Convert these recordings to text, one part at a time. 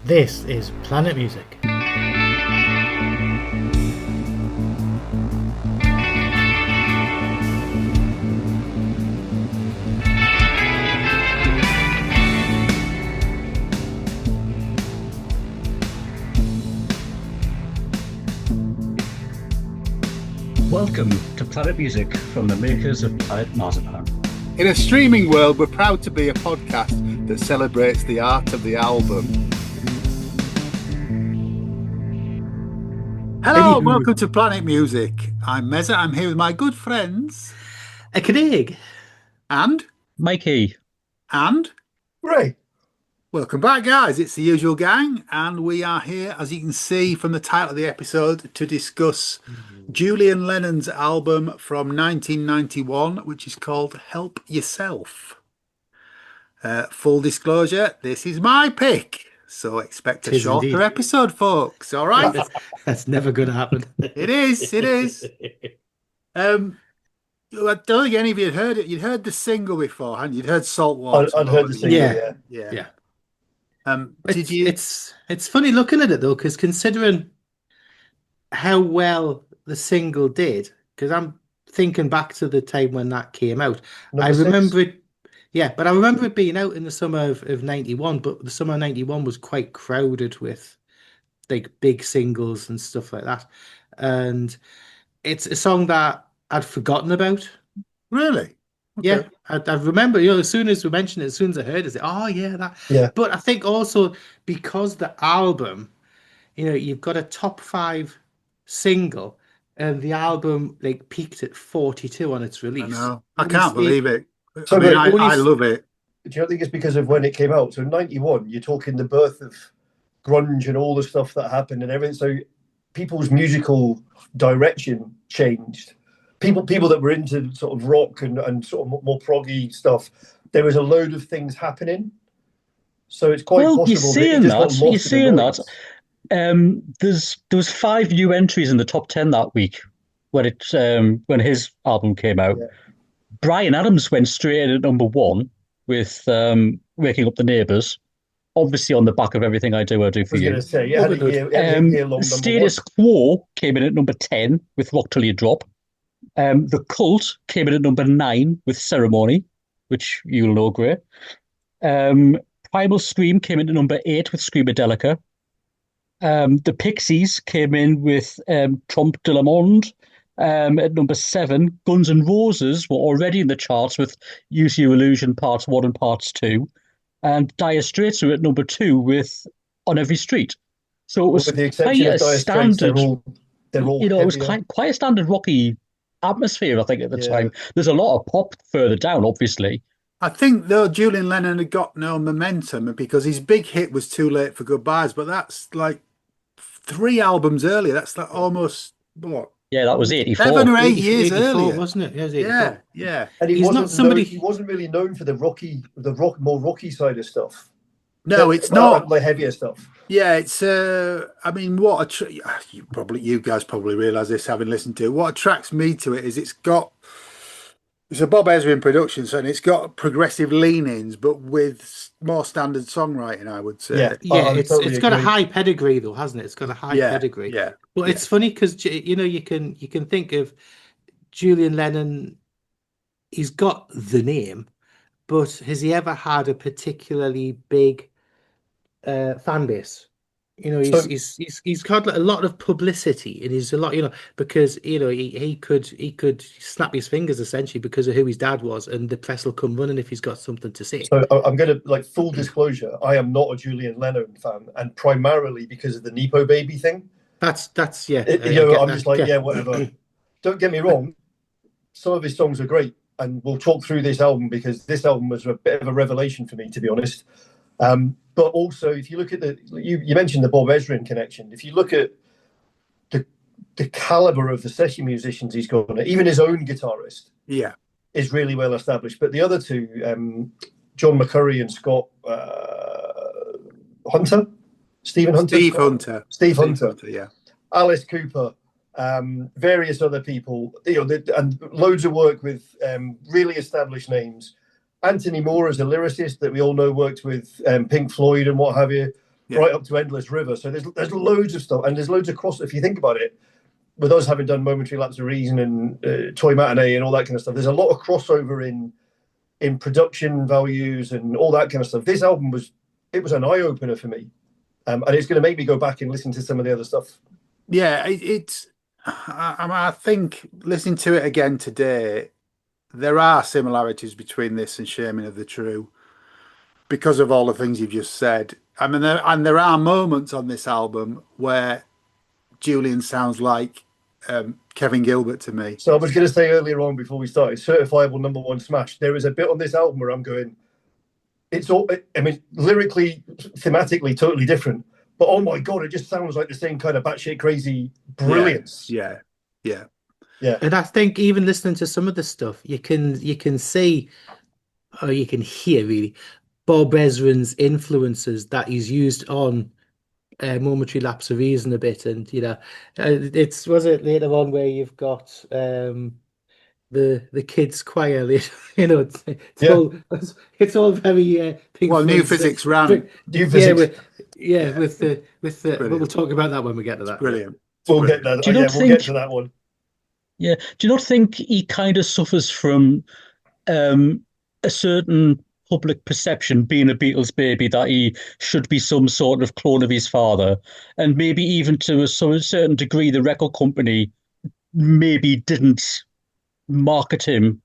This is Planet Music. Welcome to Planet Music from the makers of Planet Marzipan. In a streaming world, we're proud to be a podcast that celebrates the art of the album. Hello, welcome to Planet Music. I'm Mezza. I'm here with my good friends. Craig. And? Mikey. And? Grae. Welcome back, guys. It's the usual gang, and we are here, as you can see from the title of the episode, to discuss Julian Lennons' album from 1991, which is called Help Yourself. Full disclosure, this is my pick, so expect a shorter episode, folks. All right? That's never going to happen. It is. I don't think any of you had heard it. You'd heard the single before, hadn't you? You'd heard Saltwater. I'd heard the single, yeah. Did you? It's funny looking at it though, because considering how well the single did, because I'm thinking back to the time when that came out. I remember it. Yeah, but I remember it being out in the summer of 91, but the summer of 91 was quite crowded with like big singles and stuff like that. And it's a song that I'd forgotten about. Really? Okay. Yeah, I remember, as soon as we mentioned it, as soon as I heard it, I said, oh, yeah, that. Yeah. But I think also because the album, you've got a top 5 single, and the album like peaked at 42 on its release. I know. I can't believe it. So I love it. Do you not think it's because of when it came out? So in 91, you're talking the birth of grunge and all the stuff that happened and everything. So people's musical direction changed. People that were into sort of rock and sort of more proggy stuff, there was a load of things happening. So it's quite possible. You're seeing that. There was 5 new entries in the top 10 that week when his album came out. Yeah. Bryan Adams went straight in at number 1 with Waking Up the Neighbours, obviously on the back of Everything I Do For You. Status Quo came in at number 10 with Rock Till You Drop. The Cult came in at number 9 with Ceremony, which you'll know, Grae. Primal Scream came in at number 8 with Screamadelica. The Pixies came in with Trompe de la Monde at number 7. Guns N' Roses were already in the charts with Use Your Illusion Parts 1 and Parts 2. And Dire Straits were at number 2 with On Every Street. So it was quite a standard. It was quite a standard rocky atmosphere, I think, at the time. There's a lot of pop further down, obviously. I think, though, Julian Lennon had got no momentum because his big hit was Too Late for Goodbyes, but that's like 3 albums earlier. That's like almost, what? Yeah, that was 84. 7 or 8 years earlier. Wasn't it? Yeah, yeah. And he wasn't really known for more rocky side of stuff. No, it's not. The heavier stuff. Yeah, it's. I mean, you guys probably realise this, having listened to it. What attracts me to it is it's a Bob Ezrin production, so it's got progressive leanings, but with more standard songwriting, I would say. Yeah, it's got a high pedigree, though, hasn't it? It's got a high pedigree. Yeah. But it's funny because you can think of Julian Lennon. He's got the name, but has he ever had a particularly big fan base? He's got a lot of publicity, and he's a lot, because he could snap his fingers essentially because of who his dad was, and the press will come running if he's got something to say. So I'm going to full disclosure. I am not a Julian Lennon fan, and primarily because of the Nepo Baby thing. That's whatever. Don't get me wrong. Some of his songs are great, and we'll talk through this album because this album was a bit of a revelation for me, to be honest. But also, if you look at you mentioned the Bob Ezrin connection. If you look at the caliber of the session musicians he's got, even his own guitarist, is really well established. But the other two, John McCurry and Scott Hunter, Steve Hunter, yeah, Alice Cooper, various other people, and loads of work with really established names. Anthony Moore is a lyricist that we all know worked with Pink Floyd and what have you. right up to Endless River. So there's loads of stuff, and there's loads of cross. If you think about it, with us having done Momentary Lapse of Reason and Toy Matinee and all that kind of stuff, there's a lot of crossover in production values and all that kind of stuff. This album was an eye opener for me, and it's going to make me go back and listen to some of the other stuff. Yeah, I think listening to it again today, there are similarities between this and Shaming of the True because of all the things you've just said. I mean, there are moments on this album where Julian sounds like Kevin Gilbert to me. So I was going to say earlier on before we started, certifiable #1 smash. There is a bit on this album where I'm going, it's all, I mean, lyrically, thematically, totally different. But oh my God, it just sounds like the same kind of batshit crazy brilliance. Yeah. And I think even listening to some of the stuff, you can see, or you can hear really, Bob Ezrin's influences that he's used on Momentary Lapse of Reason a bit, and was it later on where you've got the kids choir, it's all very Pink Well, New Floyd's, Physics Ran. New Physics. with the we'll talk about that when we get to that. Brilliant. We'll get that. We'll get to that one. Yeah. Do you not think he kind of suffers from a certain public perception, being a Beatles baby, that he should be some sort of clone of his father, and maybe even to a certain degree the record company maybe didn't market him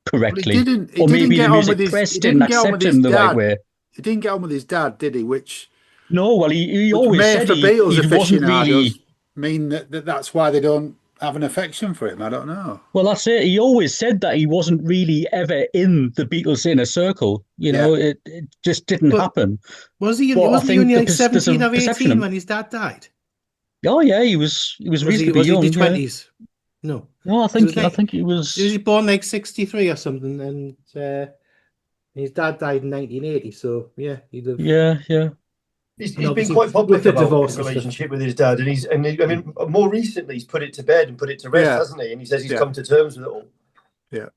correctly, or maybe the music press didn't accept him the right way. He didn't get on with his dad, did he? Which he always said for Beatles he wasn't really mean that's why they don't have an affection for him. I don't know. Well, that's it. He always said that he wasn't really ever in the Beatles inner circle. It just didn't happen. Was he? But was he only like 17 or 18 when his dad died? Oh yeah, he was reasonably young. Was he in his 20s? No, I think he was. Was he born like 63 or something? And his dad died in 1980. So yeah, he'd have. Yeah. He's been quite public about his relationship with his dad, and more recently he's put it to bed and put it to rest, hasn't he? And he says he's come to terms with it all. Yeah.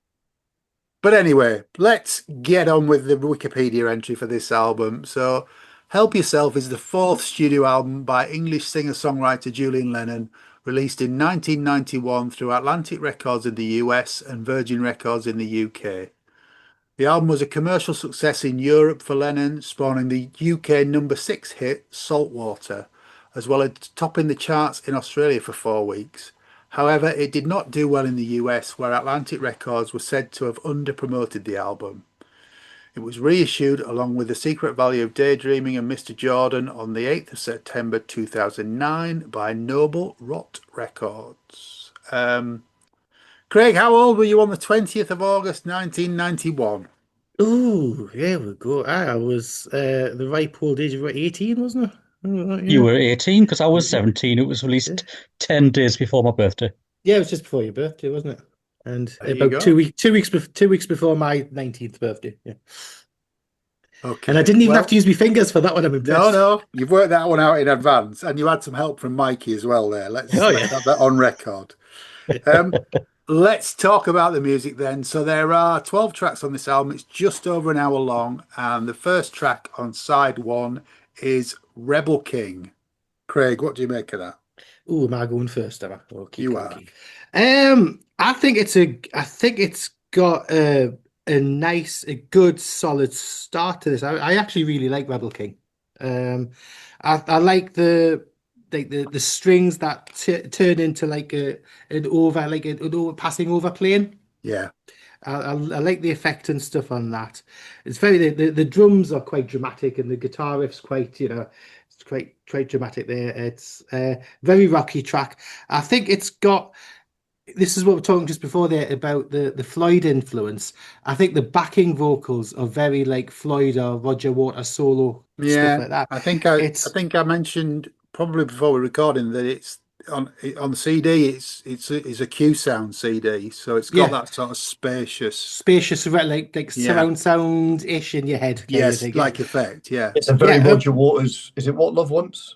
But anyway, let's get on with the Wikipedia entry for this album. So, Help Yourself is the fourth studio album by English singer-songwriter Julian Lennon, released in 1991 through Atlantic Records in the US and Virgin Records in the UK. The album was a commercial success in Europe for Lennon, spawning the UK #6 hit Saltwater, as well as topping the charts in Australia for 4 weeks. However, it did not do well in the US, where Atlantic Records were said to have under-promoted the album. It was reissued along with The Secret Value of Daydreaming and Mr. Jordan on the 8th of September 2009 by Noble Rot Records. Craig, how old were you on the 20th of August 1991? Oh, there we go. I was the ripe old age of 18, wasn't I? You were 18 because I was 17. It was released 10 days before my birthday. Yeah, it was just before your birthday, wasn't it? And there about 2 weeks before my 19th birthday. Yeah. Okay. And I didn't even have to use my fingers for that one. I'm impressed. No, you've worked that one out in advance, and you had some help from Mikey as well. There, let's have that on record. Let's talk about the music then. So there are 12 tracks on this album. It's just over an hour long, and the first track on side 1 is Rebel King. Craig, what do you make of that? Oh, am I going first? Am I? Okay, you are. I think it's got a good, solid start to this. I actually really like Rebel King. I like the strings that turn into like an passing over plane. Yeah. I like the effect and stuff on that. It's very the drums are quite dramatic, and the guitar riff's quite it's quite dramatic there. It's a very rocky track. I think it's got. This is what we were talking just before there about the Floyd influence. I think the backing vocals are very like Floyd or Roger Waters solo stuff like that. I think I mentioned probably before we recording that it's on CD. It's a Q Sound CD, so it's got that sort of spacious, like surround sound ish in your head. Yes, like effect. Yeah, it's a very Roger Waters. Is it What Love Wants?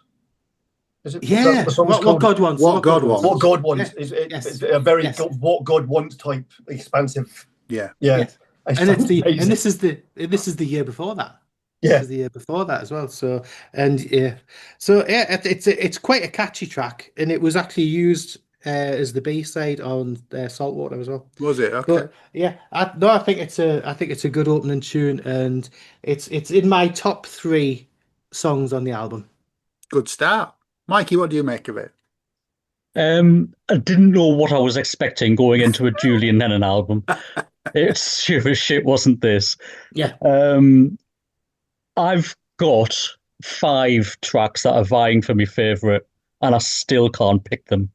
Is it? Yeah. What God Wants. What God Wants. What God Wants is a very What God Wants type expansive. Yeah. And this is the year before that. This Yeah. was the year before that as well. So it's quite a catchy track, and it was actually used as the B-side on Saltwater as well. Was it? Okay. But yeah, I think it's a good opening tune, and it's in my top 3 songs on the album. Good start. Mikey, what do you make of it? I didn't know what I was expecting going into a Julian Lennon album. It's sure as shit wasn't this. Yeah. I've got 5 tracks that are vying for my favorite, and I still can't pick them.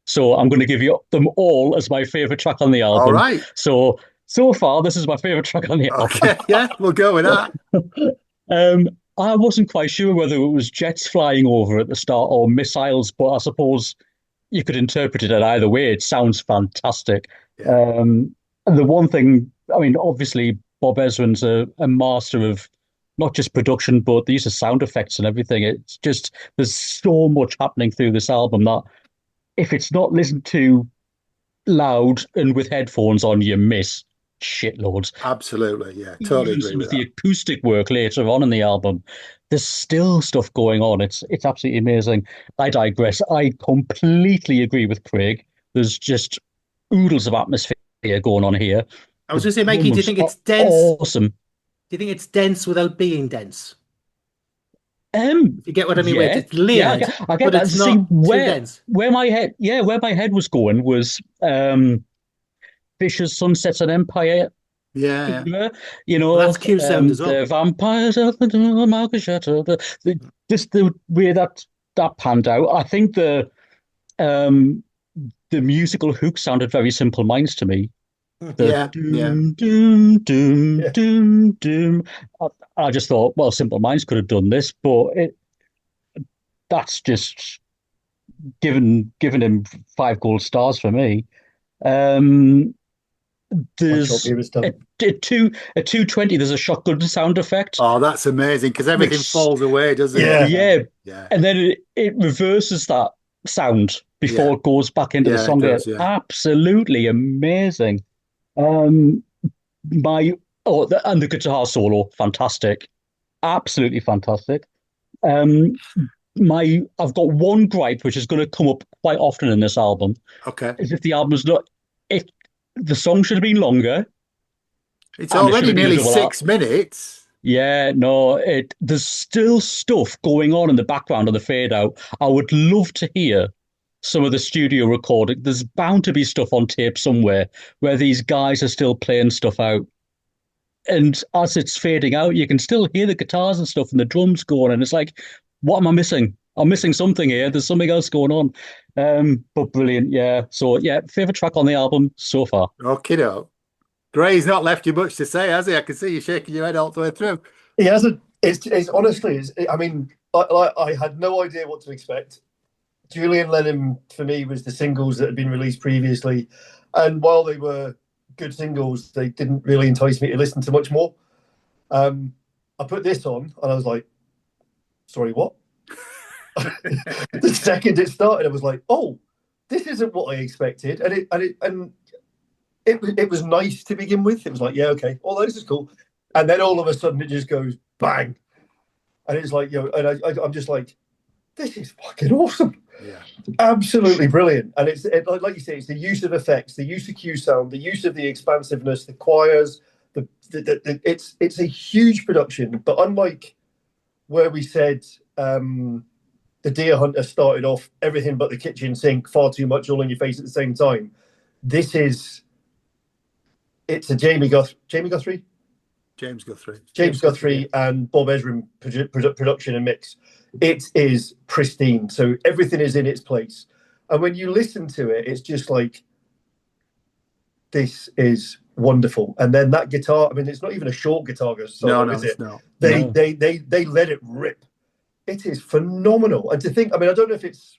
So I'm going to give you them all as my favorite track on the album. All right. So far, this is my favorite track on the album. Okay, yeah, we'll go with that. I wasn't quite sure whether it was jets flying over at the start or missiles, but I suppose you could interpret it in either way. It sounds fantastic. Yeah. And the one thing, I mean, obviously, Bob Ezrin's a master of not just production, but the use of sound effects and everything. It's just, there's so much happening through this album that if it's not listened to loud and with headphones on, you miss shitloads. Absolutely, yeah, totally Even agree some with of the that. acoustic work later on in the album, there's still stuff going on. It's absolutely amazing. I digress. I completely agree with Craig. There's just oodles of atmosphere going on here. I was going to say, Mikey, do you think it's dense? Awesome. Do you think it's dense without being dense? If you get what I mean, yeah, it's layered, I get but that. it's See, not too dense. where my head was going was Fisher's Sunsets and Empire. Yeah, yeah. You know, Well, that's Q sound as well. the vampires of the Margashetta, just the way that panned out. I think the musical hook sounded very Simple Minds to me. The doom, doom, doom, doom, doom. I just thought, well, Simple Minds could have done this, but that's just given him 5 gold stars for me. There's a 220. There's a shotgun sound effect. Oh, that's amazing because everything falls away, doesn't it? Yeah. And then it reverses that sound before it goes back into the song. It does, Absolutely amazing. And the guitar solo, fantastic, absolutely fantastic. I've got one gripe which is going to come up quite often in this album. Okay, is if the album's not the song should have been longer. It's already nearly 6 minutes. Yeah, no, there's still stuff going on in the background of the fade out. I would love to hear some of the studio recording. There's bound to be stuff on tape somewhere where these guys are still playing stuff out. And as it's fading out, you can still hear the guitars and stuff and the drums going. And it's like, what am I missing? I'm missing something here. There's something else going on. But brilliant, yeah. So, yeah, favourite track on the album so far. Okay, no. Grae's not left you much to say, has he? I can see you shaking your head all the way through. He hasn't. It's honestly, I mean, I had no idea what to expect. Julian Lennon, for me, was the singles that had been released previously. And while they were good singles, they didn't really entice me to listen to much more. I put this on and I was like, sorry, what? The second it started, I was like, oh, this isn't what I expected. And it was nice to begin with. It was like, yeah, okay, oh, this is cool. And then all of a sudden it just goes bang. And it's like, and I'm just like, this is fucking awesome. Yeah, absolutely brilliant. And it's like you say, it's the use of effects, the use of Q sound, the use of the expansiveness, the choirs. It's a huge production. But unlike where we said the Deer Hunter started off everything but the kitchen sink, far too much all in your face at the same time, it's a James Guthrie and Bob Ezrin production and mix. It is pristine, so everything is in its place. And when you listen to it, it's just like, this is wonderful. And then that guitar, I mean, it's not even a short guitar solo, is it? No. They let it rip. It is phenomenal. And to think, I mean, I don't know if it's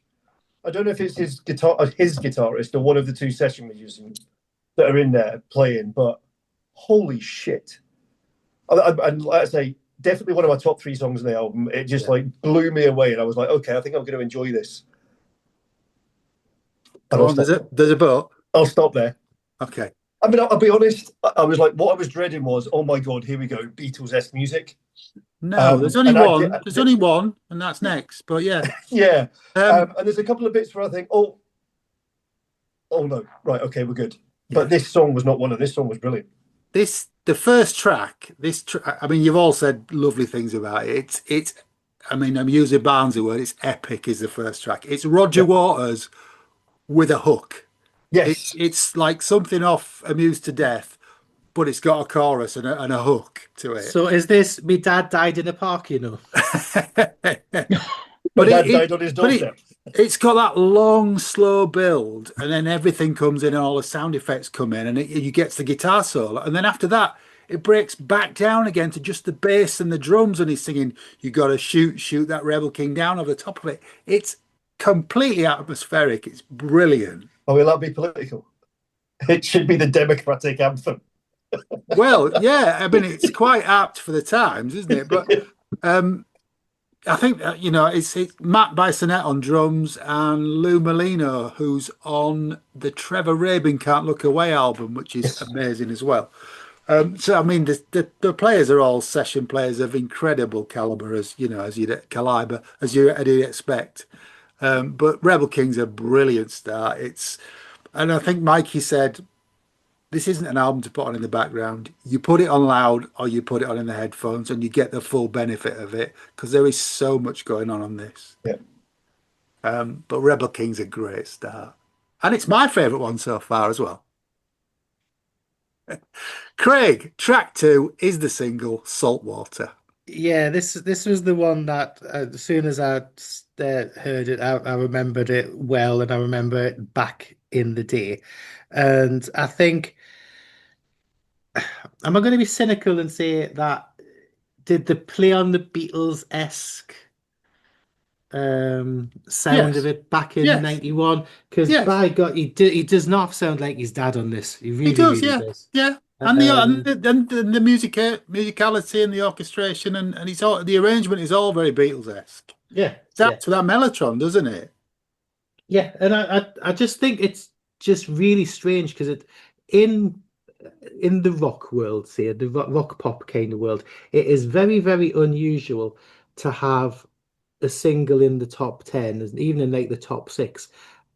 his guitarist or one of the 2 session musicians that are in there playing, but holy shit. And like I say, definitely one of my top 3 songs on the album. It just like blew me away, and I was like, okay, I think I'm going to enjoy this. There's a boat. I'll stop there. Okay. I mean, I'll be honest. I was like, what I was dreading was, oh my god, here we go, Beatles-esque music. No, there's only And one. There's only one, and that's next. But yeah, yeah. um, And there's a couple of bits where I think, oh no, right, okay, we're good. Yeah. But this song was not one of. This song was brilliant. the first track. I mean, you've all said lovely things about it. It's. I mean, I'm using Barnes' word. It's epic. Is the first track. It's Roger Waters with a hook. Yes. It's like something off Amused to Death, but it's got a chorus and a hook to it. So is this "My Dad Died in a Park"? You know, My But dad died on his but doorstep. it's got that long, slow build, and then everything comes in, and all the sound effects come in, and you get to the guitar solo, and then after that, it breaks back down again to just the bass and the drums, and he's singing, "You got to shoot that Rebel King down" over the top of it. It's completely atmospheric. It's brilliant. Oh, will that be political? It should be the Democratic anthem. Well, yeah, I mean, it's quite apt for the times, isn't it? But I think it's Matt Bissonette on drums and Lou Molino, who's on the Trevor Rabin "Can't Look Away" album, which is amazing as well. So I mean, the players are all session players of incredible caliber, as you'd expect. But Rebel King's a brilliant start. And I think Mikey said, this isn't an album to put on in the background. You put it on loud or you put it on in the headphones and you get the full benefit of it because there is so much going on this. Yeah. But Rebel King's a great start. And it's my favourite one so far as well. Craig, track 2 is the single Saltwater. yeah. This was the one that as soon as I heard it, I remembered it well, and I remember it back in the day. And I think, am I going to be cynical and say that did the play on the Beatles-esque sound of it back in 91? Because by God, he does not sound like his dad on this. He really, does, really does. yeah. And the musicality and the orchestration and the arrangement is all very Beatles-esque. Yeah. It's up to that mellotron, doesn't it? Yeah, and I just think it's just really strange because in the rock world, say the rock pop kind of world, it is very, very unusual to have a single in the top 10, even in like the top 6,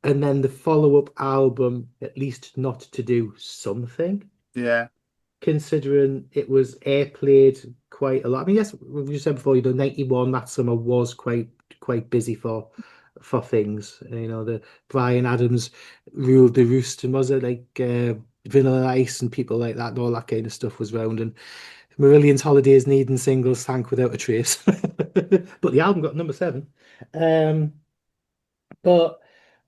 and then the follow-up album at least not to do something. Yeah. Considering it was airplayed quite a lot. I mean, yes, we said before, 91, that summer was quite busy for things. The Bryan Adams ruled the roost, and was it like Vanilla Ice and people like that, and all that kind of stuff was round, and Marillion's Holidays Needing Singles sank without a trace. But the album got number 7. But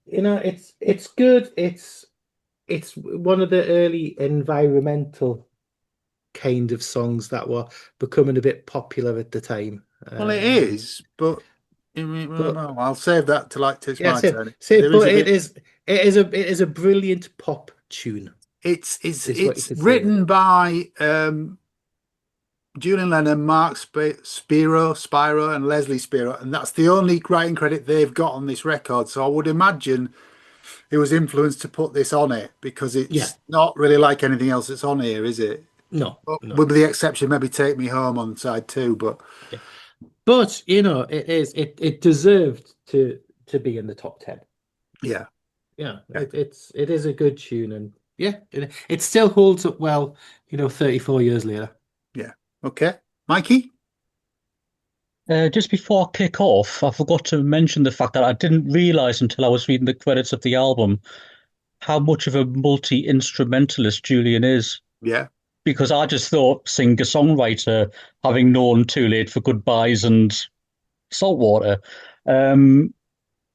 it's good. It's one of the early environmental kind of songs that were becoming a bit popular at the time. Well, it is, but I'll save that till it's my turn. It is a brilliant pop tune. It's written by Julian Lennon, Mark Spiro, and Leslie Spiro, and that's the only writing credit they've got on this record. So I would imagine it was influenced to put this on it because it's not really like anything else that's on here, is it? No. With the exception, maybe Take Me Home on side 2, but it deserved to be in the top 10. Yeah. It is a good tune, and it still holds up well, 34 years later. Yeah. Okay, Mikey. Just before I kick off, I forgot to mention the fact that I didn't realise until I was reading the credits of the album how much of a multi-instrumentalist Julian is. Yeah. Because I just thought singer-songwriter, having known Too Late for Goodbyes and Saltwater.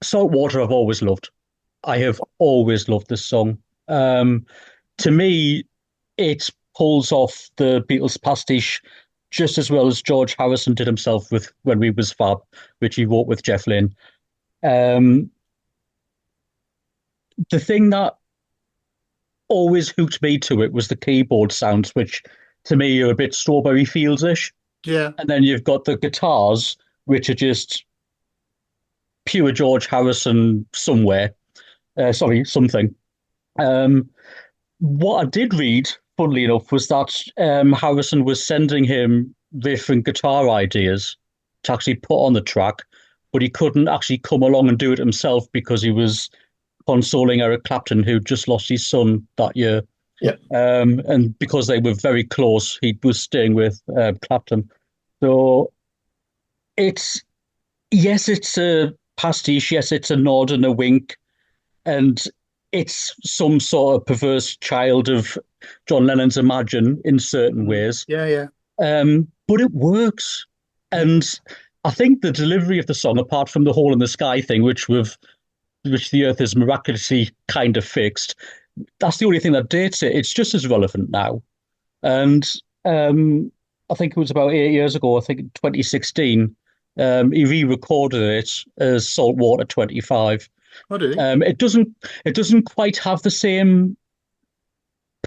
Saltwater I've always loved. I have always loved this song. To me, it pulls off the Beatles pastiche just as well as George Harrison did himself with When We Was Fab, which he wrote with Jeff Lynne. The thing that always hooked me to it was the keyboard sounds, which to me are a bit Strawberry Fields-ish. Yeah. And then you've got the guitars, which are just pure George Harrison something. What I did read, funnily enough, was that Harrison was sending him riff and guitar ideas to actually put on the track, but he couldn't actually come along and do it himself because he was consoling Eric Clapton, who just lost his son that year. Yeah. And because they were very close, he was staying with Clapton. So it's a pastiche. Yes, it's a nod and a wink, and it's some sort of perverse child of John Lennon's Imagine in certain ways. Yeah. But it works. And I think the delivery of the song, apart from the hole in the sky thing, which the Earth is miraculously kind of fixed, that's the only thing that dates it. It's just as relevant now. And I think it was about 8 years ago, I think in 2016, he re-recorded it as Saltwater 25. Oh, did he? It doesn't quite have the same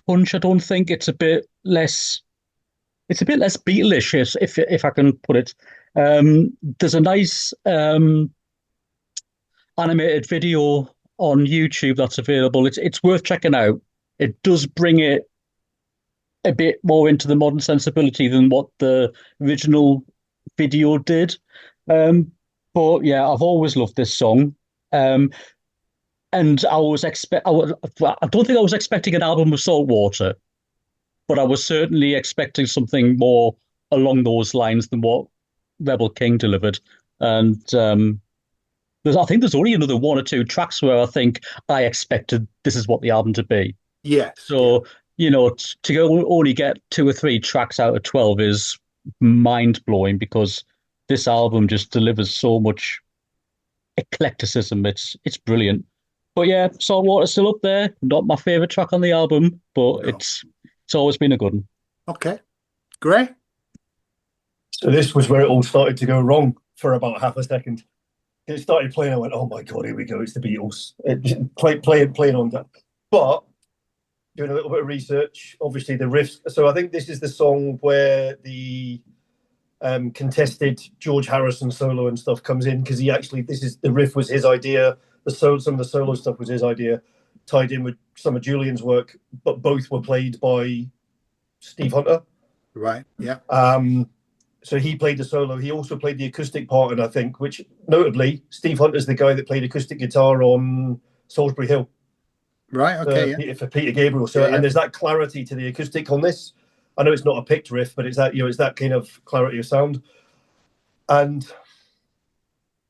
punch, I don't think. It's a bit less Beatlish, if I can put it. There's a nice animated video on YouTube that's available. It's worth checking out. It does bring it a bit more into the modern sensibility than what the original video did. But yeah, I've always loved this song. And I don't think I was expecting an album with Saltwater, but I was certainly expecting something more along those lines than what Rebel King delivered. And I think there's only another one or two tracks where I think I expected this is what the album to be. Yeah. So, to only get 2 or 3 tracks out of 12 is mind-blowing, because this album just delivers so much eclecticism. It's brilliant. But yeah, Saltwater's still up there. Not my favourite track on the album, but it's always been a good one. Okay. Grae? So this was where it all started to go wrong for about half a second. It started playing, I went, oh my God, here we go, it's the Beatles. Playing on that. But doing a little bit of research, obviously the riffs. So I think this is the song where the contested George Harrison solo and stuff comes in, because the riff was his idea. Some of the solo stuff was his idea, tied in with some of Julian's work, but both were played by Steve Hunter. Right, yeah. So he played the solo. He also played the acoustic part, and I think, which notably, Steve Hunter's the guy that played acoustic guitar on Salisbury Hill. Right, okay, for Peter Gabriel. So, and there's that clarity to the acoustic on this. I know it's not a picked riff, but it's that kind of clarity of sound. And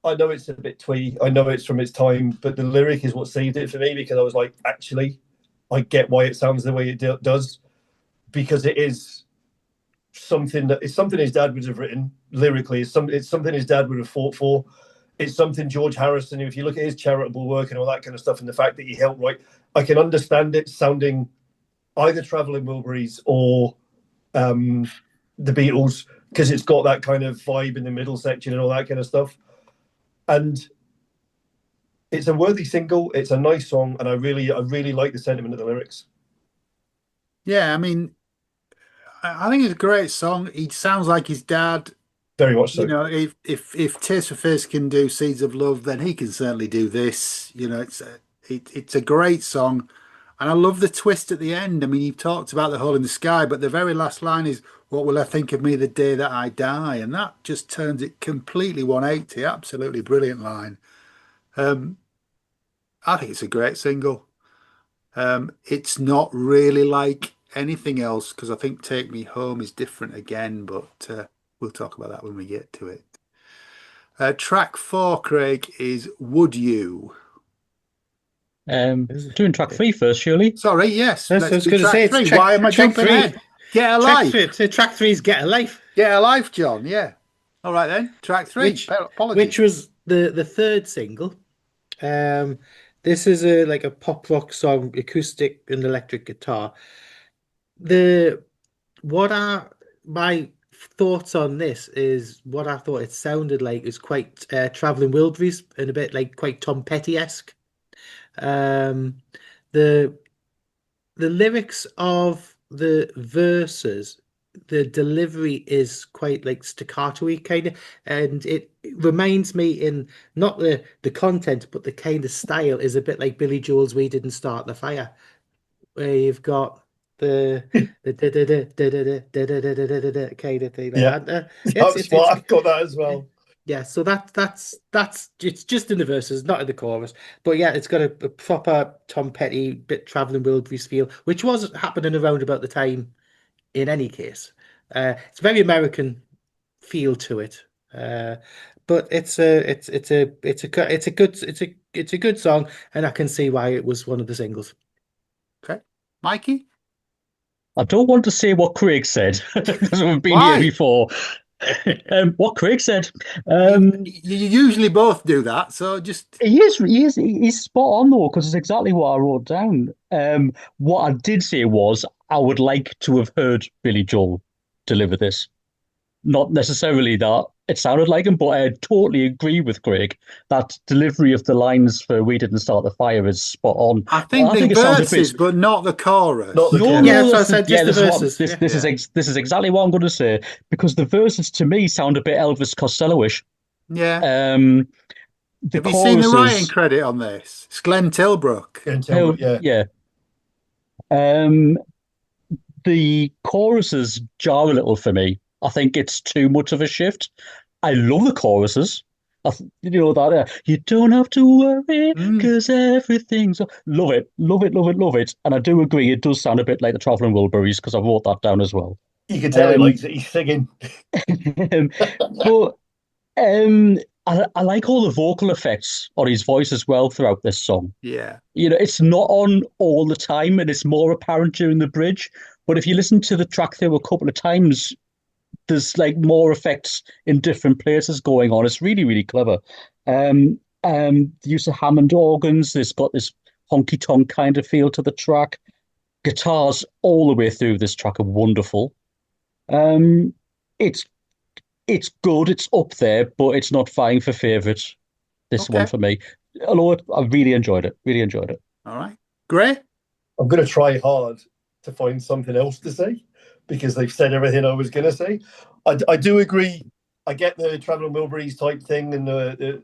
I know it's a bit twee. I know it's from its time, but the lyric is what saved it for me, because I was like, actually, I get why it sounds the way it does, because it is something his dad would have written lyrically. It's something his dad would have fought for. It's something George Harrison, if you look at his charitable work and all that kind of stuff, and the fact that he helped write, I can understand it sounding either Traveling Wilburys or the Beatles, because it's got that kind of vibe in the middle section and all that kind of stuff. And it's a worthy single. It's a nice song, and I really like the sentiment of the lyrics. Yeah, I mean, I think it's a great song. He sounds like his dad. Very much so. If Tears for Fears can do Seeds of Love, then he can certainly do this. It's a great song, and I love the twist at the end. I mean, you've talked about the hole in the sky, but the very last line is, "What will I think of me the day that I die?" And that just turns it completely 180. Absolutely brilliant line. I think it's a great single. It's not really like anything else, because I think Take Me Home is different again, but we'll talk about that when we get to it. Track 4, Craig, is Would You? Doing track 3 first, surely. Sorry, yes. I was going to say, it's track, why am I jumping ahead? Get a life. Track 3 is Get a Life. Get a life, John, yeah. All right then, track 3. Which was the third single. This is a pop rock song, acoustic and electric guitar. My thoughts on this is what I thought it sounded like is quite Traveling Wilburys, and a bit like quite Tom Petty-esque. The lyrics of the verses, the delivery is quite like staccato-y kind of, and it reminds me, in not the content, but the kind of style is a bit like Billy Joel's We Didn't Start the Fire, where you've got the kind of thing. Yeah. That's smart. I've got that as well. Yeah, so that's it's just in the verses, not in the chorus. But yeah, it's got a proper Tom Petty bit Traveling Wilburys feel, which was happening around about the time in any case. It's very American feel to it. But it's a good song, and I can see why it was one of the singles. Okay. Mikey? I don't want to say what Craig said because we've been Why? here before. What Craig said. You usually both do that, so just He's spot on though, because it's exactly what I wrote down. What I did say was I would like to have heard Billy Joel deliver this. Not necessarily that it sounded like him, but I totally agree with Craig. That delivery of the lines for "We Didn't Start the Fire" is spot on. I think the it sounds a verses, bit. but not the chorus. Not the No, chorus. Yeah, no, so I said just the verses. This is exactly what I'm going to say because the verses to me sound a bit Elvis Costello-ish. Yeah. The Have you seen the writing choruses, credit on this? It's Glenn Tilbrook. Yeah. The choruses jar a little for me. I think it's too much of a shift. I love the choruses. You know that you don't have to worry because everything's love it, love it, love it, love it. And I do agree, it does sound a bit like the Traveling Wilburys because I wrote that down as well. You can tell he likes it. He's singing. But I like all the vocal effects on his voice as well throughout this song. Yeah. You know, it's not on all the time and it's more apparent during the bridge. But if you listen to the track through a couple of times, there's like more effects in different places going on. It's really, really clever. The use of Hammond organs, there's got this honky tonk kind of feel to the track. Guitars all the way through this track are wonderful. It's good, it's up there, but it's not vying for favourite. This one for me. Although I really enjoyed it. Really enjoyed it. All right. Grae? I'm going to try hard to find something else to say because they've said everything I was going to say. I do agree. I get the Traveling Wilburys type thing and the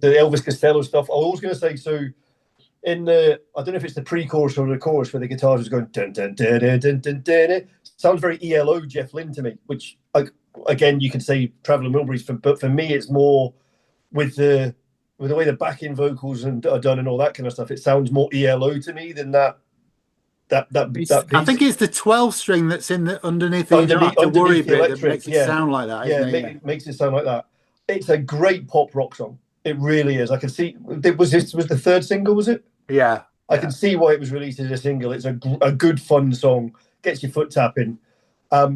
Elvis Costello stuff. I was going to say, so in the, I don't know if it's the pre-chorus or the chorus where the guitars is going dun, dun, dun, dun, dun, dun, dun, sounds very ELO Jeff Lynne to me, which again you could say Traveling Wilburys, but for me it's more with the way the backing vocals are done and all that kind of stuff. It sounds more ELO to me than that piece. I think it's the 12 string that's in the underneath. You don't have to worry bit that makes it sound like that. It makes it sound like that. It's a great pop rock song. It really is. I can see. Was the third single? Was it? Yeah. I can see why it was released as a single. It's a good fun song. Gets your foot tapping. But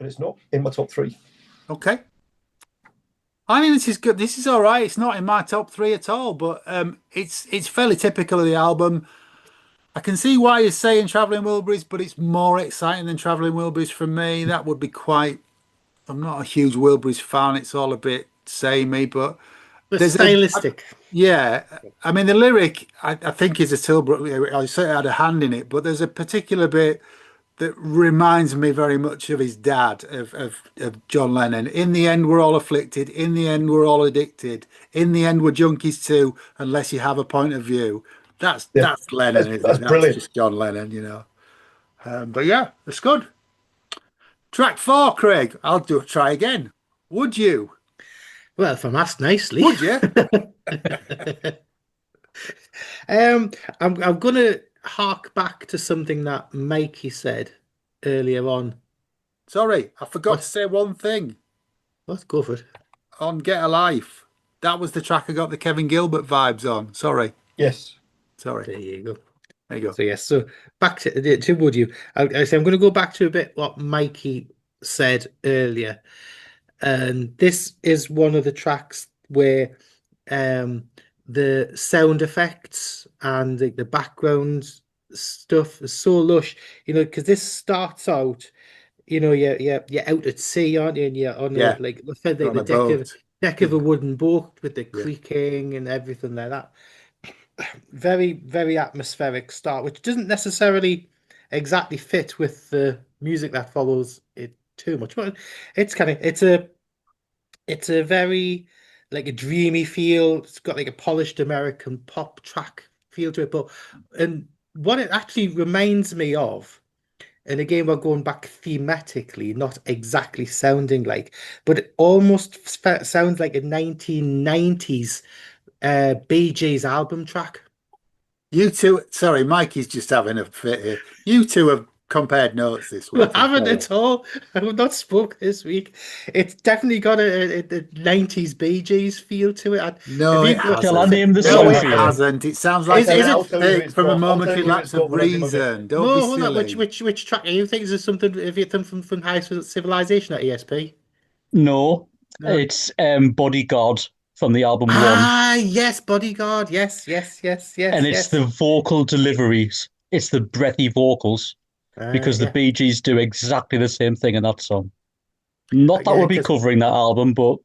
it's not in my top 3. Okay. I mean, this is good. This is all right. It's not in my top 3 at all, but it's fairly typical of the album. I can see why you're saying Traveling Wilburys, but it's more exciting than Traveling Wilburys for me. That would be quite. I'm not a huge Wilburys fan. It's all a bit samey, but there's stylistic. I mean, the lyric I think is a Tilbrook. I certainly had a hand in it, but there's a particular bit that reminds me very much of his dad, of John Lennon. In the end, we're all afflicted. In the end, we're all addicted. In the end, we're junkies too, unless you have a point of view. That's Lennon, isn't it? That's brilliant. Just John Lennon, you know. But yeah, it's good. Track 4, Craig. I'll try again. Would you? Well, if I'm asked nicely. Would you? I'm gonna hark back to something that Mikey said earlier on. Sorry, I forgot to say one thing. Let's go for it. On Get a Life. That was the track I got the Kevin Gilbert vibes on. Sorry. Yes. Sorry. There you go. There you go. So yes, so back to Would You? I say I'm going to go back to a bit what Mikey said earlier, and this is one of the tracks where the sound effects and the background stuff is so lush, you know, because this starts out, you know, you're out at sea, aren't you? And you're on the deck of a wooden boat with the creaking and everything like that. Very, very atmospheric start, which doesn't necessarily exactly fit with the music that follows it too much. But it's a very like a dreamy feel. It's got like a polished American pop track feel to it. what it actually reminds me of, and again, we're going back thematically, not exactly sounding like, but it almost sounds like a 1990s Bee Gees album track. You two, sorry, Mikey's just having a fit here. You two have compared notes this We week. haven't at all. I've not spoke this week. It's definitely got a 90s Bee Gees feel to it. No, Have it you Shall I hasn't. name the No, song it for you? hasn't. It sounds like Is I'll it? tell you who Eclectic it's from a got. I'll tell momentary you who lapse it's of got when I think of it. reason. Don't be No, hold on. silly. Which track are you think? Is there something have you done from High Civilization at ESP? No, No. it's Bodyguard from the album One, Ah, yes, Bodyguard. Yes, yes, yes, and yes, it's yes. the vocal deliveries. It's the breathy vocals because the Yeah. Bee Gees do exactly the same thing in that song. Not that Yeah, we'll be because covering that album, but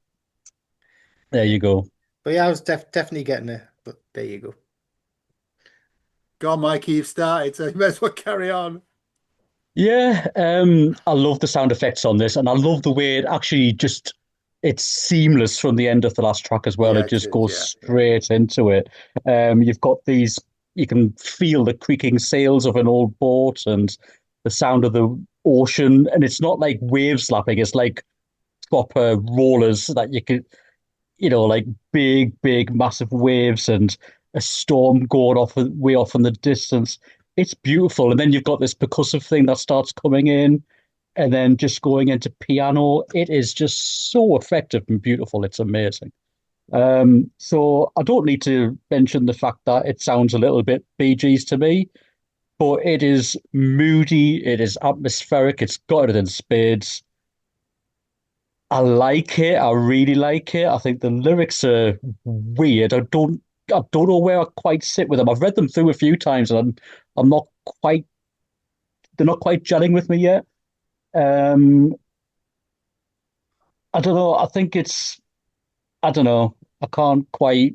there Yeah. you go. But yeah, I was definitely getting it. But there you go. go on, Mikey, you've started, so you may as well carry on. Yeah, I love the sound effects on this, and I love the way it actually just it's seamless from the end of the last track as well. Yeah, It it just is. goes Yeah. straight into it. You've got these, you can feel the creaking sails of an old boat and the sound of the ocean, and it's not like wave slapping, it's like proper rollers that you could, like big, massive waves and a storm going off way off in the distance. It's beautiful. And then you've got this percussive thing that starts coming in and then just going into piano. It is just so effective and beautiful. It's amazing. So I don't need to mention the fact that it sounds a little bit Bee Gees to me, but it is moody, it is atmospheric, it's got it in spades. I like it. I really like it. I think the lyrics are weird. I don't know where I quite sit with them. I've read them through a few times and I'm not quite they're not quite gelling with me yet. Um I don't know. I don't know. I can't quite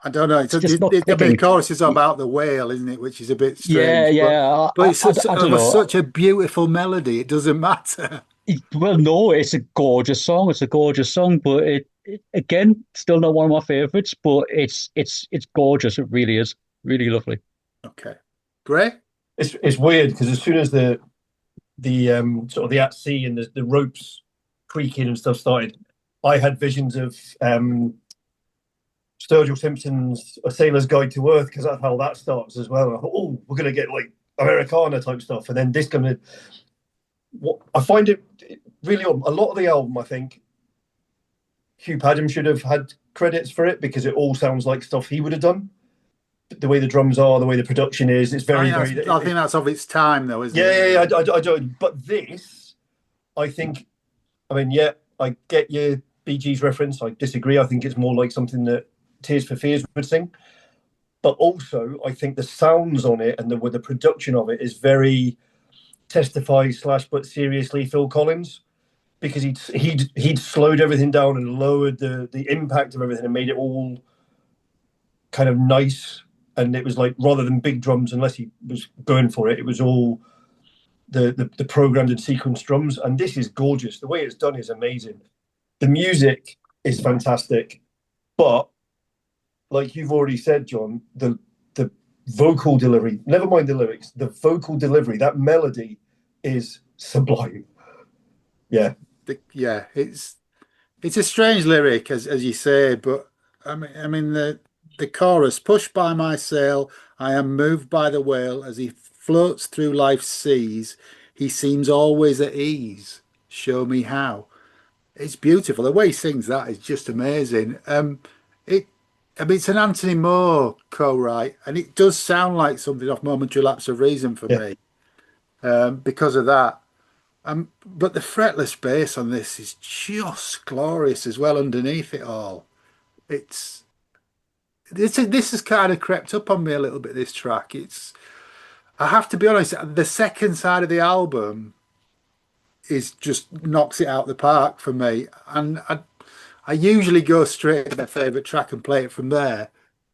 I don't know. it's just not I mean, the clicking. chorus is about the whale, isn't it? Which is a bit Yeah, strange, but yeah. it's I don't of know. such a beautiful melody. It doesn't matter. Well, no, it's a gorgeous song. It's a gorgeous song, but it again, still not one of my favorites, but it's gorgeous. It really is. Really lovely. Okay, Grae. It's weird because as soon as the sort of the at sea and the ropes creaking and stuff started, I had visions of Sturgill Simpson's A Sailor's Guide to Earth because that's how that starts as well. And I thought, oh, we're gonna get like Americana type stuff, and then this gonna. What I find it really a lot of the album, I think Hugh Padgham should have had credits for it because it all sounds like stuff he would have done. The way the drums are, the way the production is, it's very, I very. think that's of its time, though, isn't Yeah, it? yeah, yeah. I don't. But this, I think. I mean, yeah, I get your Bee Gees reference. I disagree. I think it's more like something that Tears for Fears would sing. But also, I think the sounds on it and the production of it is very Testify / but seriously Phil Collins because he'd slowed everything down and lowered the impact of everything and made it all kind of nice. And it was like rather than big drums, unless he was going for it, it was all the programmed and sequenced drums. And this is gorgeous. The way it's done is amazing. The music is fantastic, but like you've already said, John, the vocal delivery, never mind the lyrics, the vocal delivery, that melody is sublime. Yeah. Yeah, it's a strange lyric, as you say, but I mean the chorus, pushed by my sail, I am moved by the whale as he floats through life's seas. He seems always at ease. Show me how. It's beautiful. The way he sings that is just amazing. It, I mean, it's an Anthony Moore co-write, and it does sound like something off Momentary Lapse of Reason for Yeah. me, because of that. But the fretless bass on this is just glorious as well underneath it all. It's this has kind of crept up on me a little bit, this track. I have to be honest, the second side of the album is just knocks it out the park for me. And I usually go straight to my favourite track and play it from there,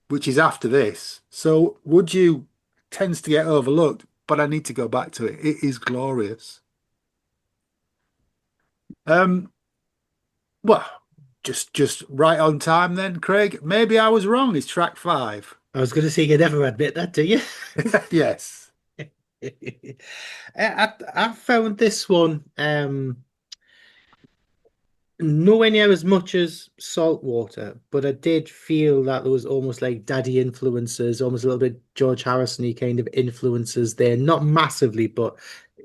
which is after this. So Would You tends to get overlooked, but I need to go back to it. It is glorious. Um, well, just right on time then, Craig. Maybe I was wrong. It's track 5. I was going to say you never admit that, do you? Yes. I found this one nowhere near as much as Saltwater, but I did feel that there was almost like daddy influences, almost a little bit George Harrison-y kind of influences there. Not massively, but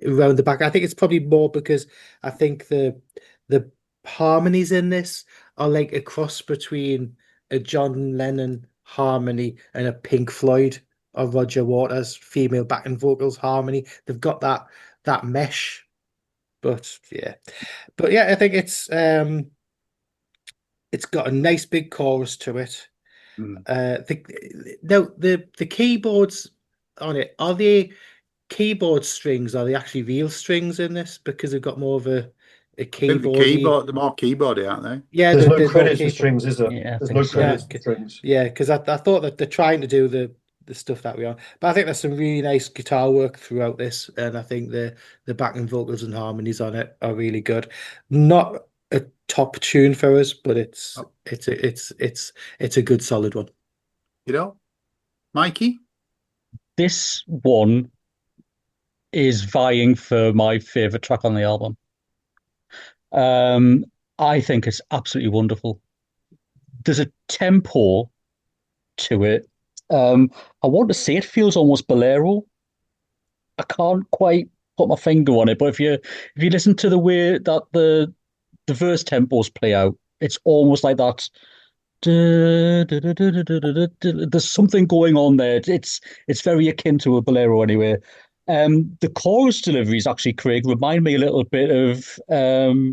around the back. I think it's probably more because I think the harmonies in this are like a cross between a John Lennon harmony and a Pink Floyd or Roger Waters female backing vocals harmony. They've got that mesh. But yeah, I think it's got a nice big chorus to it. Mm. The keyboards on it, are they keyboard strings? Are they actually real strings in this? Because they've got more of a I think the keyboardy. they're more keyboardy, aren't they? Yeah, There's no there's more credits for keyboard. strings, is there? Yeah, I There's think no so. credits Yeah, for strings. Yeah, because I thought that they're trying to do the stuff that we are, but I think there's some really nice guitar work throughout this, and I think the backing vocals and harmonies on it are really good. Not a top tune for us, but Oh, it's a good solid one. you know, Mikey? This one is vying for my favorite track on the album. I think it's absolutely wonderful. There's a tempo to it. I want to say it feels almost bolero. I can't quite put my finger on it, but if you listen to the way that the verse tempos play out, it's almost like that. There's something going on there. It's very akin to a bolero anyway. The chorus deliveries actually, Craig, remind me a little bit of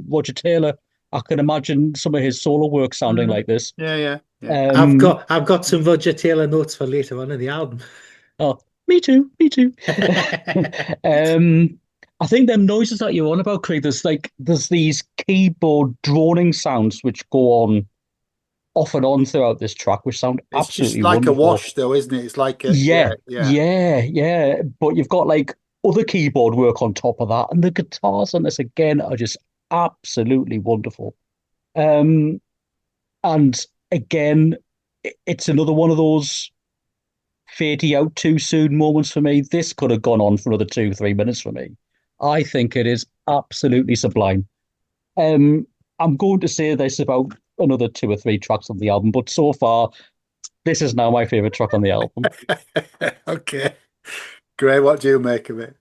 Roger Taylor. I can imagine some of his solo work sounding like this. Yeah. I've got some Roger Taylor notes for later on in the album. Oh, me too. I think them noises that you're on about, Craig, there's these keyboard droning sounds which go on off and on throughout this track, which sound It's just absolutely like wonderful. a wash, though, isn't it? It's like a Yeah. But you've got like other keyboard work on top of that, and the guitars on this again are just absolutely wonderful. And again, it's another one of those fading out too soon moments for me. This could have gone on for another 2-3 minutes for me. I think it is absolutely sublime. I'm going to say this about another 2 or 3 tracks on the album, but so far, this is now my favorite track on the album. Okay. Grae, what do you make of it?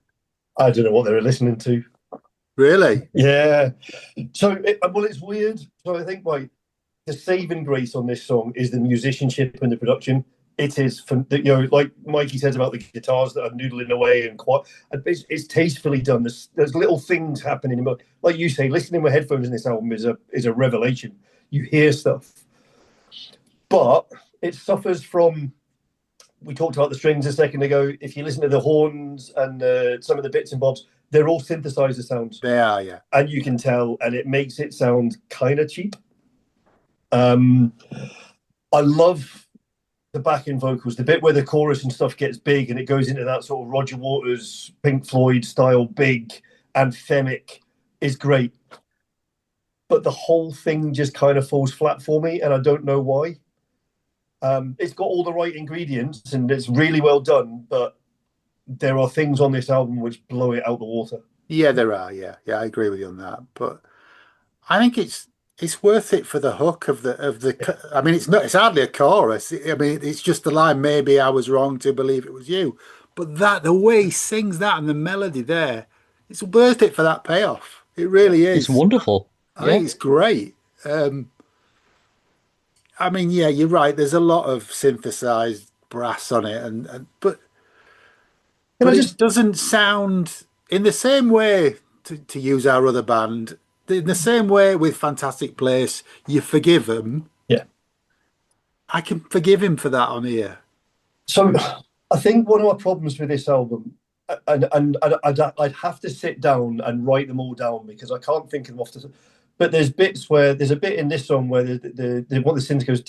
I don't know what they were listening to. Really? Yeah. So, it's weird. So I think the saving grace on this song is the musicianship and the production. It is, like Mikey says about the guitars that are noodling away and quite, it's tastefully done. There's little things happening. Like you say, listening with headphones in this album is a revelation. You hear stuff, but it suffers from. We talked about the strings a second ago. If you listen to the horns and some of the bits and bobs, they're all synthesizer sounds. They are, yeah. And you can tell, and it makes it sound kind of cheap. I love the backing vocals, the bit where the chorus and stuff gets big and it goes into that sort of Roger Waters, Pink Floyd style, big, anthemic, is great. But the whole thing just kind of falls flat for me, and I don't know why. It's got all the right ingredients and it's really well done, but there are things on this album which blow it out the water. Yeah, there are. Yeah, I agree with you on that. But I think it's worth it for the hook of the. I mean, it's hardly a chorus. I mean, it's just the line. Maybe I was wrong to believe it was you. But the way he sings that and the melody there, it's worth it for that payoff. It really is. It's wonderful. I think it's great. I mean, yeah, you're right. There's a lot of synthesized brass on it, but it doesn't sound in the same way, to use our other band, in the same way with Fantastic Place, you forgive him. Yeah. I can forgive him for that on here. So I think one of my problems with this album, and I'd have to sit down and write them all down because I can't think of them off the. But there's a bit in this song where the synth goes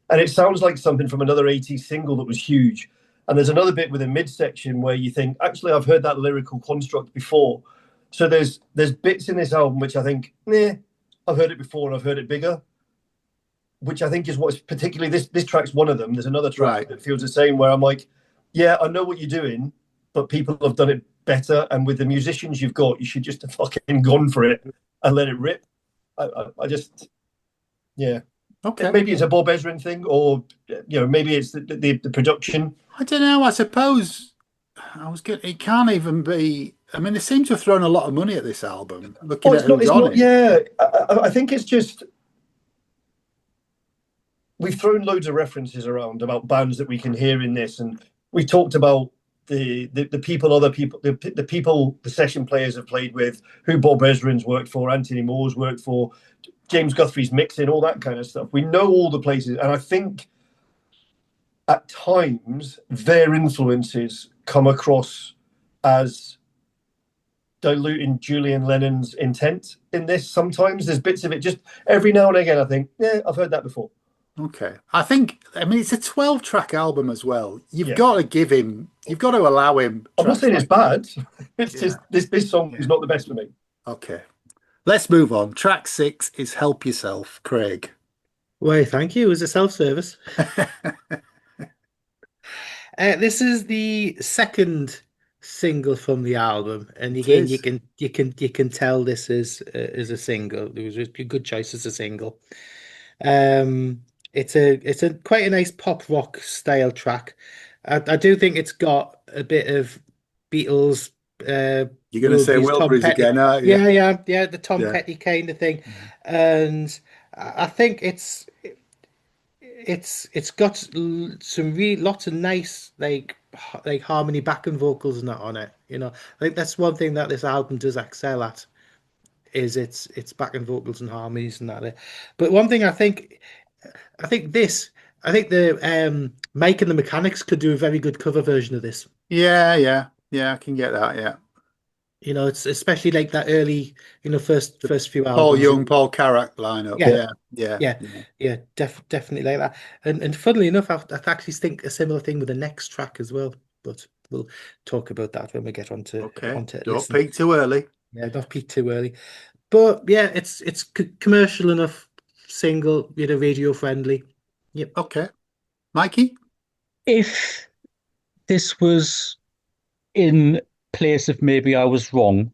and it sounds like something from another 80s single that was huge. And there's another bit with a midsection where you think, actually, I've heard that lyrical construct before. So there's bits in this album which I think, I've heard it before and I've heard it bigger. which I think is what's particularly this track's one of them. There's another track Right. that feels the same, where I'm like, yeah, I know what you're doing, but people have done it better. And with the musicians you've got, you should just have fucking gone for it and let it rip. I just, yeah. Okay. Maybe it's a Bob Ezrin thing, or maybe it's the production. I don't know. I suppose it can't even be. I mean, they seem to have thrown a lot of money at this album. Looking at who's on it. Yeah, I think it's just we've thrown loads of references around about bands that we can hear in this, and we talked about the people, the people, the session players have played with, who Bob Ezrin's worked for, Anthony Moore's worked for, James Guthrie's mixing, all that kind of stuff. We know all the places, and I think at times their influences come across as diluting Julian Lennon's intent in this. Sometimes there's bits of it, just every now and again I think, yeah, I've heard that before. Okay. I mean, it's a 12-track album as well. You've got to allow him. I'm not saying it's bad. It's just this song is not the best for me. Okay. Let's move on. Track 6 is Help Yourself, Craig. Why, thank you. It was a self-service. This is the second single from the album, and again, you can tell this is a single. It was a good choice as a single. It's a quite a nice pop rock style track. I do think it's got a bit of Beatles. You're going to say Wilburys again, aren't you? Yeah, the Tom Petty kind of thing, and I think it's got some lots of nice like harmony backing vocals and that on it. I think that's one thing that this album does excel at, is its backing vocals and harmonies and that. But one thing I think the Mike and the Mechanics could do a very good cover version of this. Yeah, I can get that. Yeah. It's especially like that early, first few albums. Paul Young, Paul Carrack lineup. Yeah, definitely like that. And funnily enough, I actually think a similar thing with the next track as well. But we'll talk about that when we get onto Don't peak too early. Yeah, don't peak too early. But yeah, it's commercial enough, single, radio friendly. Yep. Okay, Mikey. If this was in place of maybe I was wrong,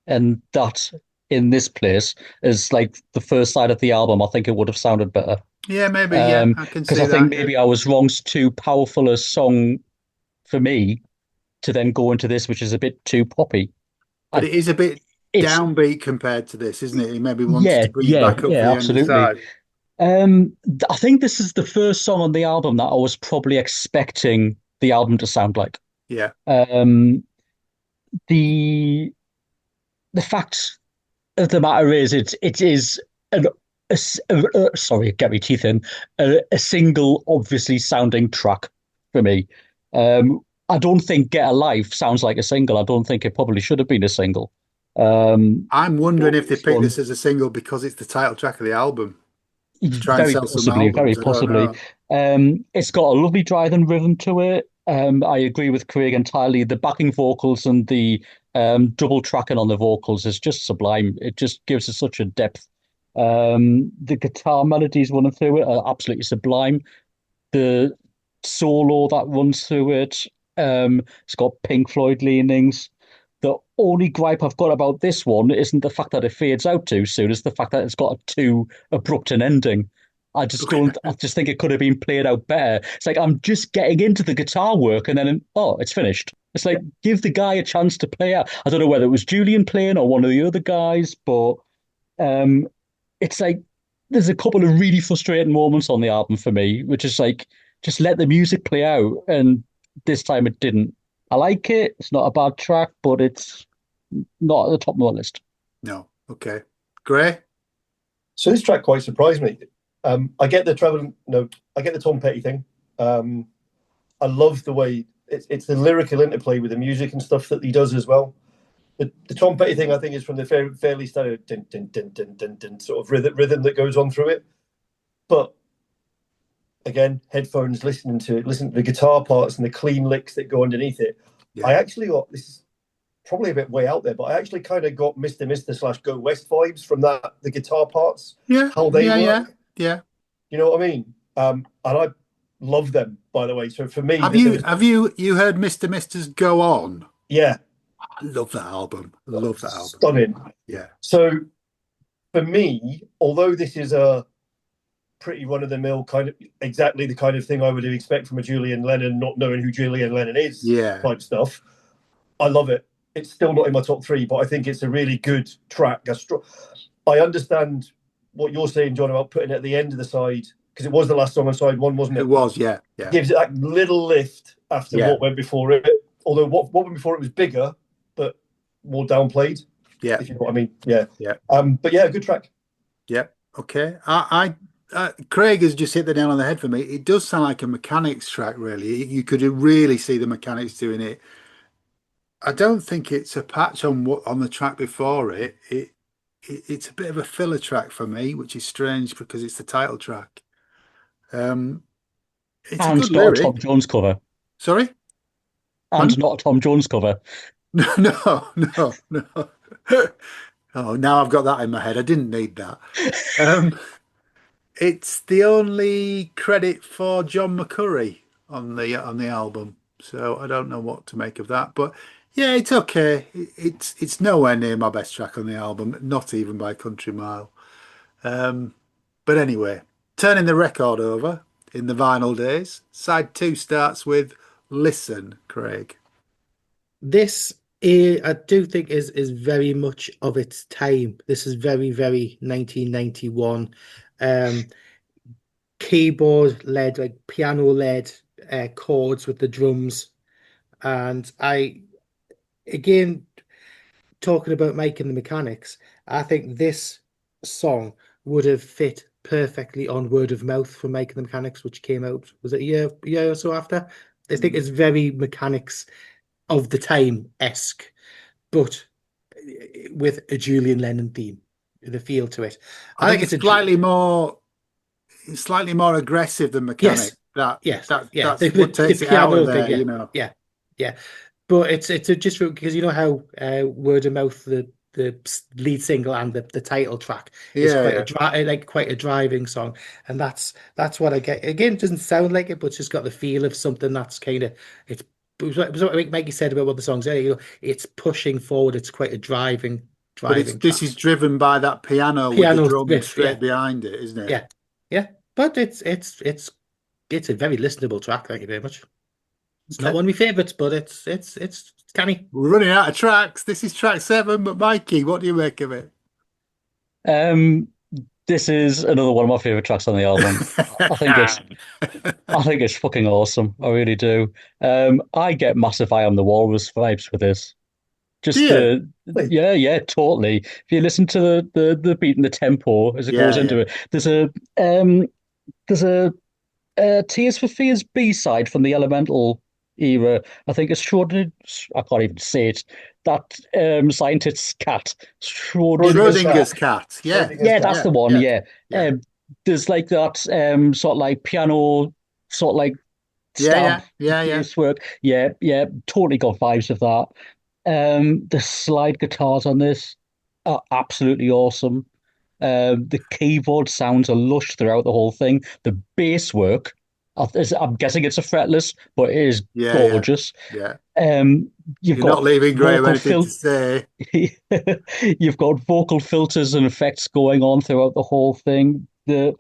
and that in this place is like the first side of the album, I think it would have sounded better. Yeah, maybe. I can see that. Because I think maybe I was wrong. It's too powerful a song for me to then go into this, which is a bit too poppy. But it is a bit downbeat compared to this, isn't it? He maybe wants to bring it back up. Yeah, absolutely. I think this is the first song on the album that I was probably expecting the album to sound like. Yeah. The fact of the matter is, it is sorry, get my teeth in, a single, obviously sounding track for me. I don't think Get Alive sounds like a single. I don't think it probably should have been a single. I'm wondering if they picked this as a single because it's the title track of the album. To try and sell some albums. Very possibly. It's got a lovely driving rhythm to it. I agree with Craig entirely. The backing vocals and the double tracking on the vocals is just sublime. It just gives us such a depth. The guitar melodies running through it are absolutely sublime. The solo that runs through it, it's got Pink Floyd leanings. The only gripe I've got about this one isn't the fact that it fades out too soon, it's the fact that it's got a too abrupt an ending. I just think it could have been played out better. It's like I'm just getting into the guitar work and then, it's finished. It's like, give the guy a chance to play out. I don't know whether it was Julian playing or one of the other guys, but it's like there's a couple of really frustrating moments on the album for me, which is like, just let the music play out. And this time it didn't. I like it. It's not a bad track, but it's not at the top of my list. No. Okay. Grae? So this track quite surprised me. I get the I get the Tom Petty thing. I love the way it's the lyrical interplay with the music and stuff that he does as well. The Tom Petty thing, I think, is from the fairly standard din, din, din, din, din, din, sort of rhythm that goes on through it. But again, headphones, listen to the guitar parts and the clean licks that go underneath it. Yeah. I actually got, this is probably a bit way out there, but I actually kind of got Mr. / Go West vibes from the guitar parts. Yeah. How they work. Yeah. You know what I mean? And I love them, by the way. So for me, Have you heard Mr. Mister's Go On? yeah, I love that album. Love that album. stunning. Yeah. So for me, although this is a pretty run-of-the-mill kind of exactly the kind of thing I would expect from a Julian Lennon, not knowing who Julian Lennon is, type stuff, I love it. It's still not in my top 3, but I think it's a really good track. I understand what you're saying, John, about putting it at the end of the side, because it was the last song on side 1, wasn't it? It was, yeah. Gives it that little lift after what went before it. Although what went before it was bigger, but more downplayed. Yeah. If you know what I mean. Yeah. Yeah. But yeah, good track. Yeah. Okay. Craig has just hit the nail on the head for me. It does sound like a Mechanics track, really. You could really see the Mechanics doing it. I don't think it's a patch on the track before it. It's a bit of a filler track for me, which is strange because it's the title track. It's and a good not lyric. a Tom Jones cover. Sorry? And not a Tom Jones cover. No. Oh, now I've got that in my head. I didn't need that. It's the only credit for John McCurry on the album, so I don't know what to make of that. But yeah, it's okay. It's nowhere near my best track on the album, not even by country mile. But anyway, turning the record over in the vinyl days, side 2 starts with Listen, Craig. This I do think is very much of its time. This is very, very 1991. Keyboard led, like piano led chords with the drums. And again, talking about Mike and the Mechanics, I think this song would have fit perfectly on Word of Mouth from Mike and the Mechanics, which came out, was it a year or so after? I think it's very Mechanics of the time-esque, but with a Julian Lennon theme, the feel to it. I think it's slightly more aggressive than Mechanics. Yes, that's the what takes it out of there, thing, you know. Yeah. But it's just because you know how Word of Mouth, the lead single and the title track is quite a driving song, and that's what I get. Again, it doesn't sound like it, but it's just got the feel of something that's kind of it's what Mikey said about what the songs are. You know, it's pushing forward. It's quite a driving. But this is driven by that piano with the drum riff, straight behind it, isn't it? Yeah. But it's a very listenable track. Thank you very much. It's not one of my favourites, but it's canny. We're running out of tracks. This is track 7, but Mikey, what do you make of it? This is another one of my favourite tracks on the album. I think it's fucking awesome. I really do. I get massive Eye on the Walrus vibes with this. Yeah, totally. If you listen to the beat and the tempo as it goes into it, there's a Tears for Fears B-side from the Elemental era. I think it's I can't even say it. That scientist's cat, Schrodinger's cat. Yeah, that's the one. Yeah. There's like that sort of like piano, sort of like stab work. Yeah, totally got vibes of that. The slide guitars on this are absolutely awesome. The keyboard sounds are lush throughout the whole thing. The bass work, I'm guessing it's a fretless, but it is gorgeous. Yeah. You're not leaving Grae with anything to say. You've got vocal filters and effects going on throughout the whole thing. The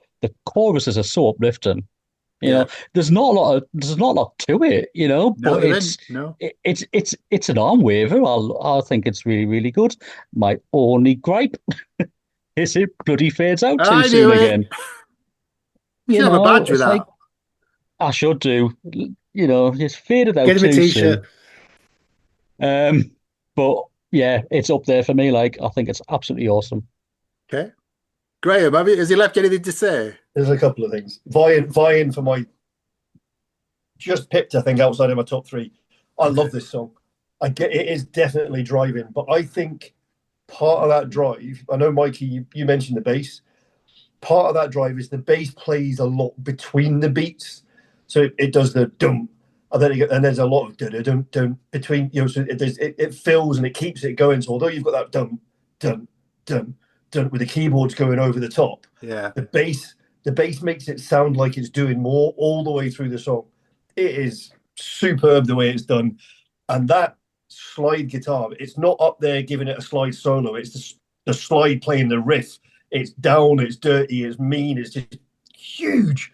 choruses are so uplifting. You know, there's not a lot to it, you know, but it's an arm waver. I think it's really, really good. My only gripe is it bloody fades out too soon again. You have a badge with that. Like, I should do. You know, it's faded out Get him a t-shirt. But yeah, it's up there for me. Like, I think it's absolutely awesome. Okay. Graham, has he left anything to say? There's a couple of things. Vying for my just picked, I think, outside of my top 3. I love this song. It is definitely driving, but I think part of that drive, I know, Mikey, you mentioned the bass. Part of that drive is the bass plays a lot between the beats. So it does the dum, and there's a lot of dum dum between, you know, so it fills and it keeps it going. So although you've got that dum dum dum dum with the keyboards going over the top, the The bass makes it sound like it's doing more all the way through the song. It is superb the way it's done. And that slide guitar, it's not up there giving it a slide solo. It's the slide playing the riff. It's down, it's dirty, it's mean, it's just huge.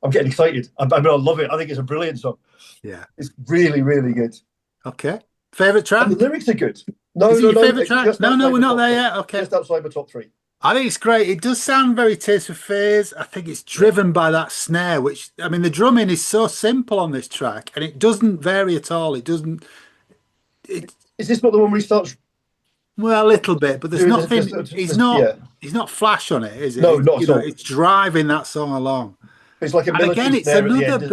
I'm getting excited. I mean, I love it. I think it's a brilliant song. Yeah. It's really, really good. Okay. Favorite track? And the lyrics are good. No, Is it no, your no. favorite track? No, we're not there yet. Okay. Just outside my top 3. I think it's great. It does sound very Tears for Fears. I think it's driven by that snare, which, I mean, the drumming is so simple on this track and it doesn't vary at all. It doesn't. Is this not the one where he starts? Well, a little bit, but there's nothing. He's not flash on it, is it? No, not at all. It's driving that song along. It's like a and again, it's another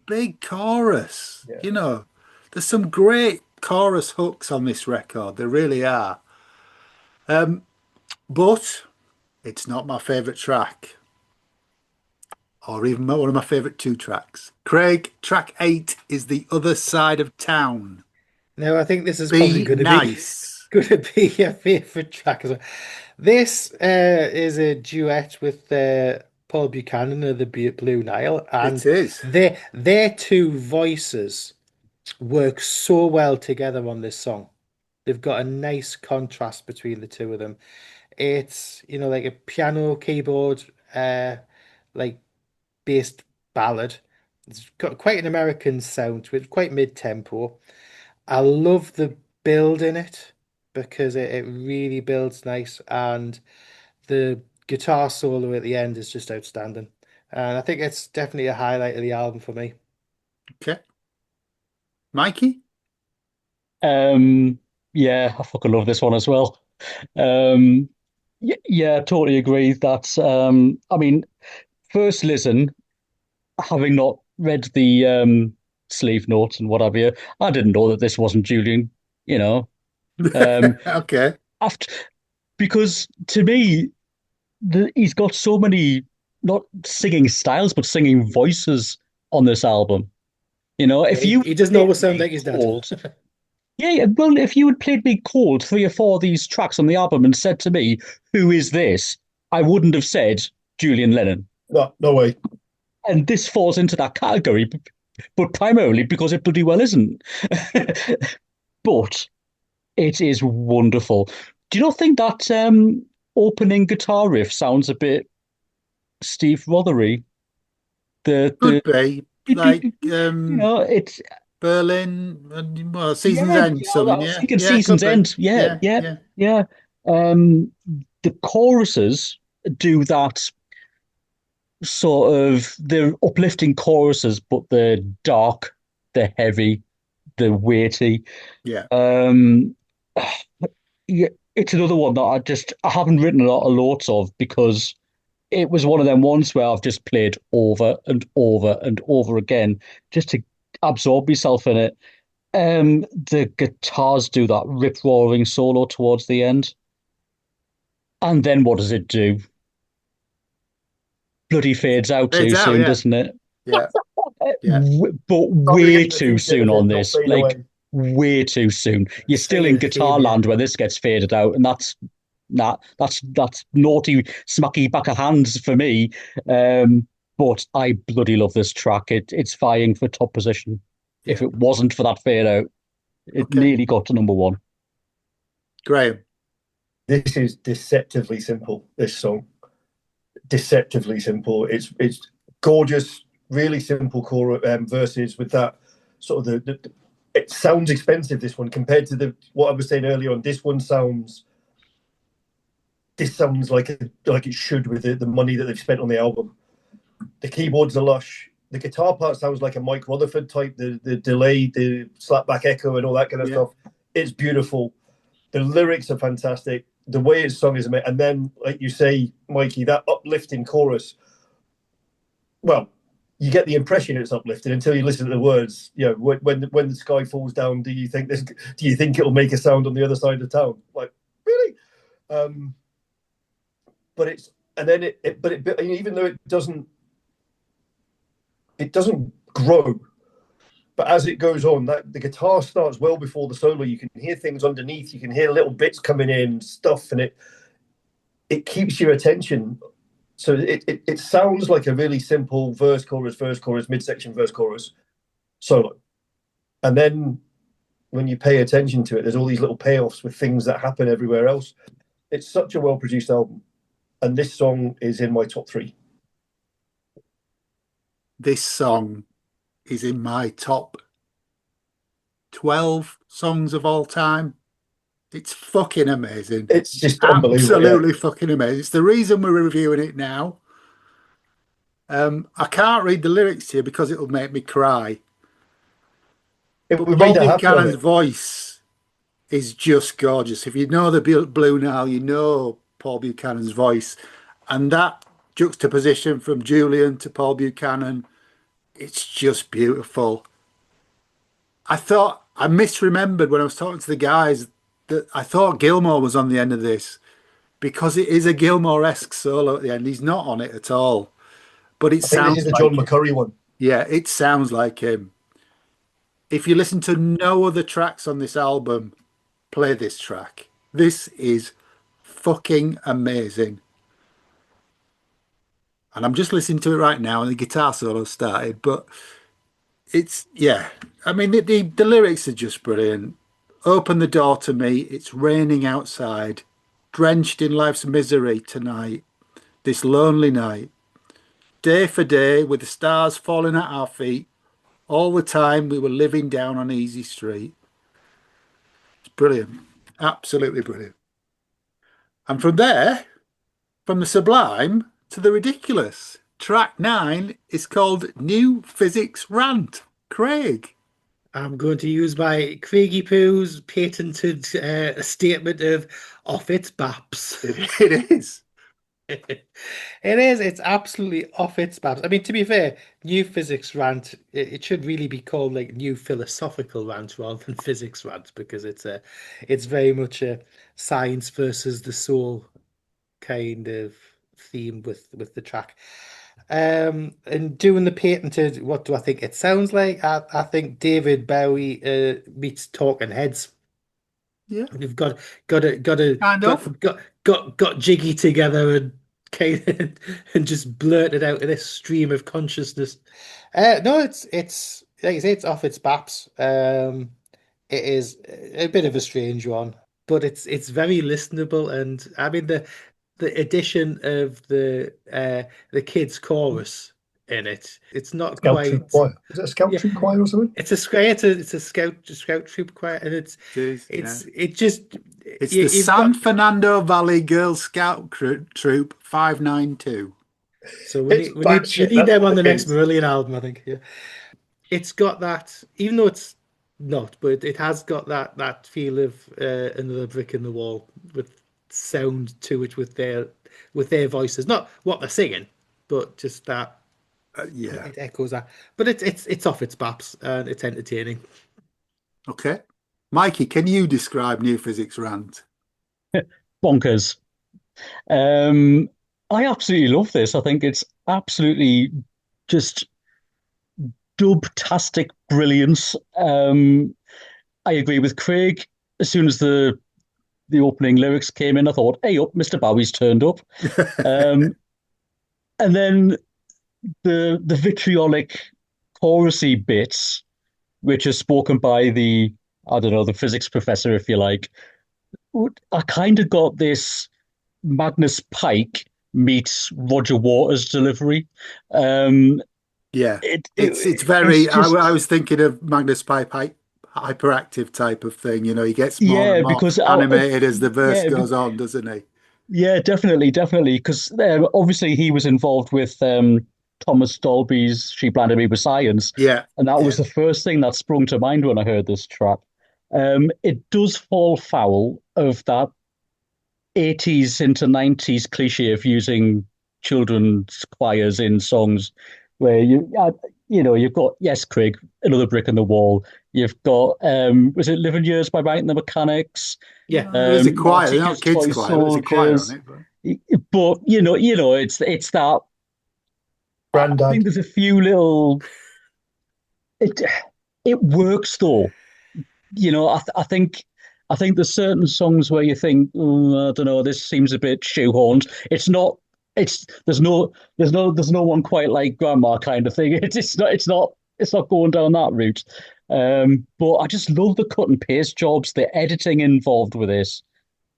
big chorus. Yeah. You know, there's some great chorus hooks on this record. There really are. But it's not my favourite track, or even one of my favourite 2 tracks. Craig, track 8 is The Other Side of Town. No, I think this is probably going to be your favourite track as well. This is a duet with Paul Buchanan of the Blue Nile, and it is. Their 2 voices work so well together on this song. They've got a nice contrast between the 2 of them. It's, you know, like a piano, keyboard, like based ballad. It's got quite an American sound to it, quite mid-tempo. I love the build in it because it really builds nice, and the guitar solo at the end is just outstanding. And I think it's definitely a highlight of the album for me. Okay. Mikey? Yeah, I fucking love this one as well. Yeah, totally agree that I mean, first listen, having not read the sleeve notes and what have you, I didn't know that this wasn't Julian, you know. Okay. Because to me, he's got so many not singing styles but singing voices on this album. You know, if he doesn't always sound like his dad. Yeah, well, if you had played me cold 3 or 4 of these tracks on the album and said to me, "Who is this?" I wouldn't have said Julian Lennon. No way. And this falls into that category, but primarily because it bloody well isn't. But it is wonderful. Do you not think that opening guitar riff sounds a bit Steve Rothery? Could be. Like, you know, it's Berlin, well, Season's End. I was thinking Season's End. Yeah. The choruses do that sort of, they're uplifting choruses, but they're dark, they're heavy, they're weighty. Yeah. Yeah, it's another one that I haven't written a lot of notes of because it was one of them ones where I've just played over and over and over again just to absorb myself in it. The guitars do that rip-roaring solo towards the end. And then what does it do? Bloody fades out too soon, doesn't it? Yeah. But way too soon on this. Like, way too soon. You're still in guitar land where this gets faded out, and that's naughty, smacky back of hands for me. But I bloody love this track. It's vying for top position. If it wasn't for that fade out, it nearly got to number 1. Graham. This is deceptively simple, this song. Deceptively simple. It's gorgeous, really simple verses with that sort of the it sounds expensive, this one, compared to what I was saying earlier on. This sounds like it should with the money that they've spent on the album. The keyboards are lush. The guitar part sounds like a Mike Rutherford type, the delay, the slapback echo and all that kind of stuff. It's beautiful. The lyrics are fantastic. The way it's sung is amazing. And then, like you say, Mikey, that uplifting chorus, well, you get the impression it's uplifting until you listen to the words. You know, when the sky falls down, do you think it'll make a sound on the other side of town? Like, really? But it's, and then but even though it doesn't grow, but as it goes on, that the guitar starts well before the solo. You can hear things underneath. You can hear little bits coming in, stuff, and it keeps your attention So it sounds like a really simple verse, chorus, midsection, verse, chorus, solo. And then when you pay attention to it, there's all these little payoffs with things that happen everywhere else. It's such a well-produced album. And this song is in my top 3. This song is in my top 12 songs of all time. It's fucking amazing. It's just unbelievable. Absolutely fucking amazing. It's the reason we're reviewing it now. I can't read the lyrics to you because it'll make me cry. We Paul made a habit of Buchanan's it. voice is just gorgeous. If you know the Blue Nile, you know Paul Buchanan's voice. And that juxtaposition from Julian to Paul Buchanan, it's just beautiful. I thought, I misremembered when I was talking to the guys that I thought Gilmour was on the end of this because it is a Gilmour-esque solo at the end. He's not on it at all. But it I think sounds this is the like John him. McCurry one. Yeah, it sounds like him. If you listen to no other tracks on this album, play this track. This is fucking amazing. And I'm just listening to it right now and the guitar solo started, but it's, yeah. I mean, the lyrics are just brilliant. Open the door to me. It's raining outside. Drenched in life's misery tonight. This lonely night. Day for day with the stars falling at our feet. All the time we were living down on Easy Street. It's brilliant. Absolutely brilliant. And from there, from the sublime to the ridiculous. Track 9 is called New Physics Rant. Craig. I'm going to use my Craigie Poo's patented statement of off its baps. It is. It is. It's absolutely off its baps. I mean, to be fair, New Physics Rant, it should really be called like New Philosophical Rant rather than Physics Rant because it's very much a science versus the soul kind of theme with the track. And doing the patented, what do I think it sounds like? I think David Bowie meets Talking Heads. Yeah. You've got jiggy together and kind of, and just blurted out in this stream of consciousness. No, it's like I say, it's off its baps. It is a bit of a strange one, but it's very listenable, and I mean the addition of the kids chorus in it. It's not Scout quite. Troop Choir. Is it a Scout Troop Choir or something? It's a scout troop choir, and it's the San Fernando Valley Girl Scout Troop 592. So we need them on the next Marillion album, I think. Yeah, it's got that, even though it's not, but it has got that feel of another brick in the wall with sound to it with their voices, not what they're singing, but just that. Yeah, it echoes that. But it's off its baps and it's entertaining. Okay, Mikey, can you describe New Physics Rant? Bonkers. I absolutely love this. I think it's absolutely just dub-tastic brilliance. I agree with Craig. As soon as the opening lyrics came in, I thought, hey up, Mr. Bowie's turned up. And then the vitriolic chorusy bits, which are spoken by the physics professor, if you like, I kind of got this Magnus Pike meets Roger Waters delivery. Yeah, it's very. I was thinking of Magnus Pike hyperactive type of thing. You know, he gets more and more animated as the verse goes on, doesn't he? Yeah, definitely, because obviously he was involved with Thomas Dolby's "She Blinded Me with Science." Yeah, and that was the first thing that sprung to mind when I heard this track. It does fall foul of that 80s into 90s cliche of using children's choirs in songs, where you've got, yes, Craig, Another Brick in the Wall. You've got was it Living Years by Wright and the Mechanics? Yeah, there's a choir, not kids choir. There's a choir on it, but it's that. Grandad. I think there's a few little. It works though. I think there's certain songs where you think, I don't know, this seems a bit shoehorned. It's not it's there's no one quite like Grandma kind of thing. It's not going down that route. But I just love the cut and paste jobs, the editing involved with this.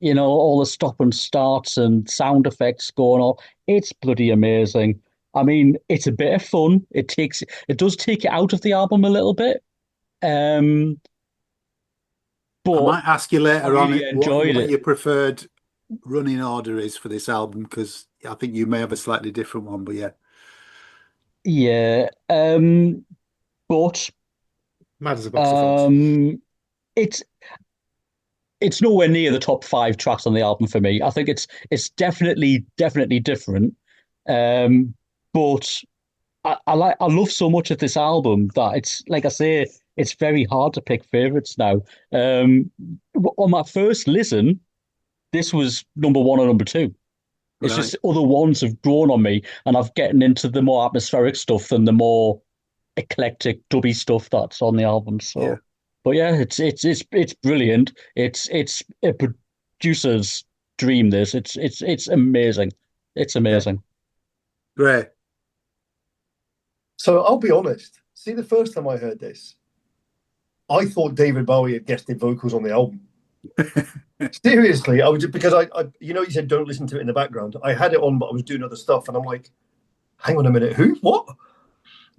All the stop and starts and sound effects going on. It's bloody amazing. I mean, it's a bit of fun. It does take you out of the album a little bit. Um, I but might ask you I later on really enjoyed what it. your preferred running order is for this album, because I think you may have a slightly different one. But yeah, Yeah. But Mad as a box of frogs. it's it's nowhere near the top five tracks on the album for me. I think it's definitely different. Um, but I love so much of this album that it's like I say, it's very hard to pick favorites now. Um, on my first listen, this was number one or number two. It's right. just other ones have grown on me, and I've getting into the more atmospheric stuff than the more eclectic dubby stuff that's on the album. Yeah. So, but yeah, it's brilliant. It's a producer's dream. It's amazing. It's Yeah. amazing. Great. So I'll be honest. See, the first time I heard this, I thought David Bowie had guested vocals on the album. Seriously, I was just because you said don't listen to it in the background. I had it on, but I was doing other stuff, and I'm like, hang on a minute, who? What?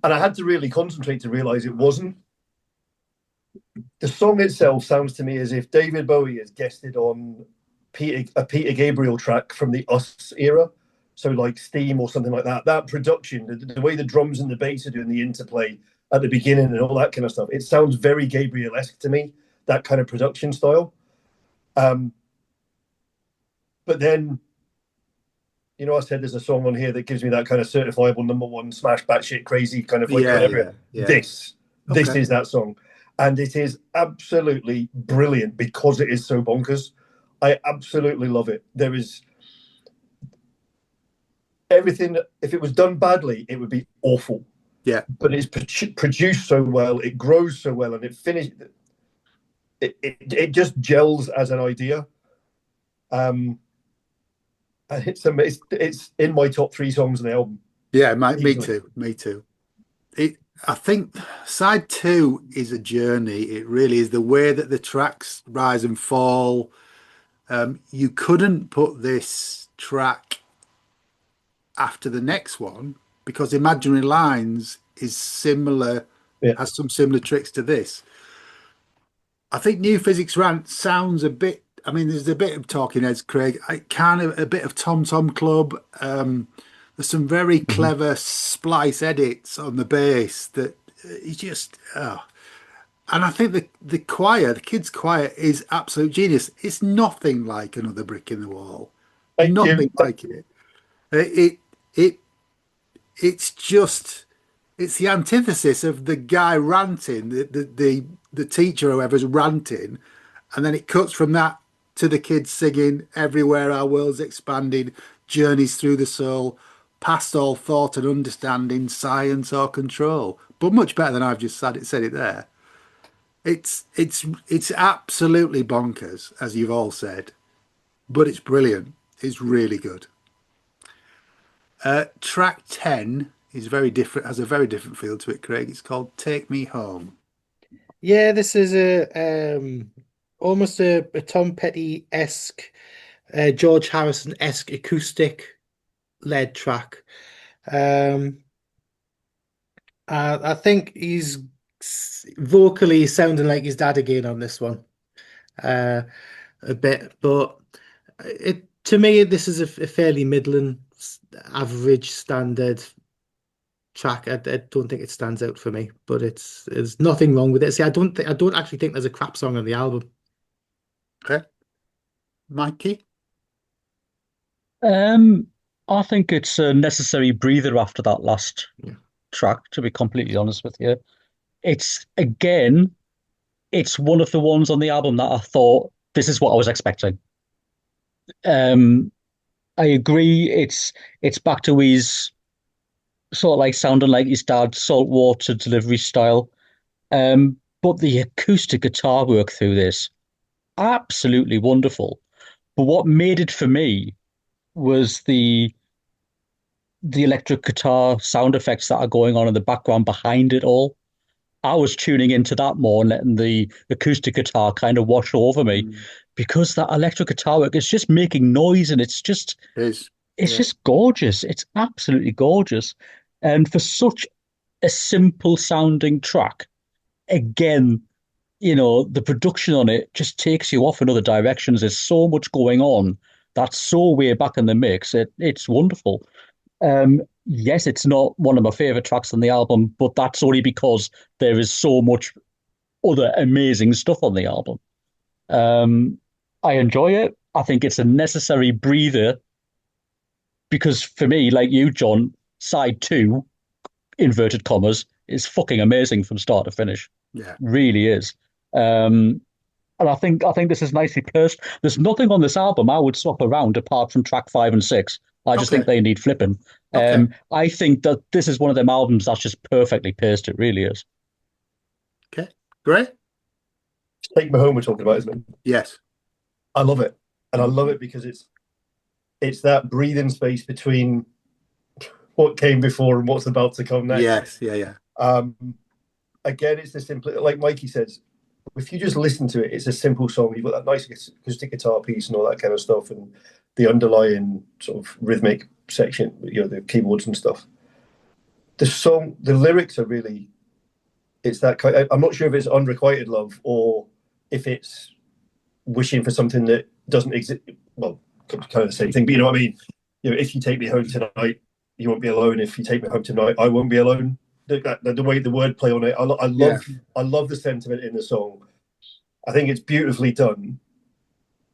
And I had to really concentrate to realize it wasn't. The song itself sounds to me as if David Bowie has guested on a Peter Gabriel track from the Us era. So like Steam or something like that. That production, the way the drums and the bass are doing the interplay at the beginning and all that kind of stuff, it sounds very Gabriel-esque to me, that kind of production style. But then, I said there's a song on here that gives me that kind of certifiable number one smash batshit crazy kind of like whatever. Yeah. This is that song. And it is absolutely brilliant because it is so bonkers. I absolutely love it. There is everything. If it was done badly, it would be awful. Yeah. But it's produced so well, it grows so well, and it just gels as an idea. And it's in my top three songs on the album. Yeah, me too. I think side two is a journey. It really is, the way that the tracks rise and fall. You couldn't put this track after the next one because Imaginary Lines is similar, has some similar tricks to this. I think New Physics Rant sounds a bit, there's a bit of Talking Heads, Craig, kind of a bit of Tom Tom Club. There's some very clever splice edits on the bass that you just, and I think the choir, the kids' choir, is absolute genius. It's nothing like Another Brick in the Wall. Nothing like it. It's the antithesis of the guy ranting, the teacher, or whoever's ranting, and then it cuts from that to the kids singing "Everywhere Our World's Expanding," "Journeys Through the Soul," "Past all thought and understanding, science or control." But much better than I've just said it there. It's absolutely bonkers, as you've all said, but it's brilliant. It's really good. Track 10 is very different, has a very different feel to it, Craig. It's called Take Me Home. Yeah, this is almost a Tom Petty-esque, George Harrison-esque acoustic led track. I think he's vocally sounding like his dad again on this one, a bit, but to me this is a fairly middling, average, standard track. I don't think it stands out for me, but there's nothing wrong with it. See, I don't actually think there's a crap song on the album. Okay, Mikey. I think it's a necessary breather after that last track, to be completely honest with you. It's one of the ones on the album that I thought, this is what I was expecting. I agree, it's back to his sort of like sounding like his dad's Saltwater delivery style. But the acoustic guitar work through this, absolutely wonderful. But what made it for me was the the electric guitar sound effects that are going on in the background behind it all. I was tuning into that more and letting the acoustic guitar kind of wash over me because that electric guitar work is just making noise and it's just gorgeous. It's absolutely gorgeous. And for such a simple sounding track, again, the production on it just takes you off in other directions. There's so much going on that's so way back in the mix. It's wonderful. Yes, it's not one of my favorite tracks on the album, but that's only because there is so much other amazing stuff on the album. I enjoy it. I think it's a necessary breather because for me, like you, John, side 2, inverted commas, is fucking amazing from start to finish. Yeah, really is. And I think this is nicely placed. There's nothing on this album I would swap around apart from track 5 and 6. I just think they need flipping. I think that this is one of them albums that's just perfectly paced. It really is. Okay, great. Take Me Home we're talking about, isn't it? Yes. I love it. And I love it because it's that breathing space between what came before and what's about to come next. Yes, yeah. Again, it's the simple, like Mikey says, if you just listen to it, it's a simple song. You've got that nice acoustic guitar piece and all that kind of stuff, and the underlying sort of rhythmic section, the keyboards and stuff. The lyrics are really, it's that kind. I'm not sure if it's unrequited love or if it's wishing for something that doesn't exist. Well, kind of the same thing, but you know what I mean. If you take me home tonight, you won't be alone. If you take me home tonight, I won't be alone. The way the wordplay on it, I love the sentiment in the song. I think it's beautifully done.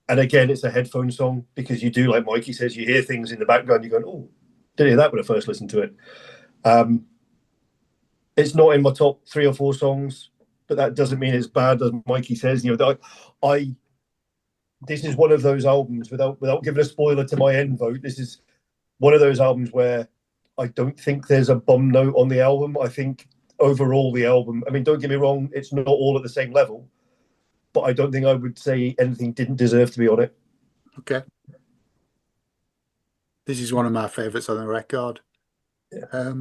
And again, it's a headphone song because you do, like Mikey says, you hear things in the background. You're going, oh, didn't hear that when I first listened to it. It's not in my top 3 or 4 songs, but that doesn't mean it's bad, as Mikey says. This is one of those albums, without giving a spoiler to my end vote, this is one of those albums where I don't think there's a bum note on the album. I think overall the album, I mean, don't get me wrong, it's not all at the same level, but I don't think I would say anything didn't deserve to be on it. Okay. This is one of my favourites on the record. Yeah.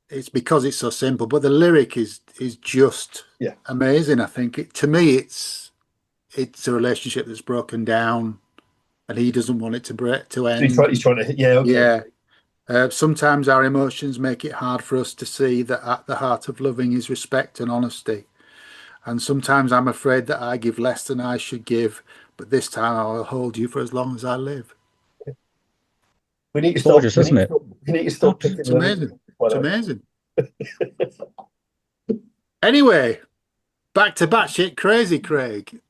It's because it's so simple, but the lyric is just amazing. I think to me, it's a relationship that's broken down, and he doesn't want it to end. He's trying to, sometimes our emotions make it hard for us to see that at the heart of loving is respect and honesty. And sometimes I'm afraid that I give less than I should give, but this time I will hold you for as long as I live. We need to stop. Gorgeous, isn't it? We need to stop. It's amazing. It's amazing. Anyway, back to batshit crazy, Craig.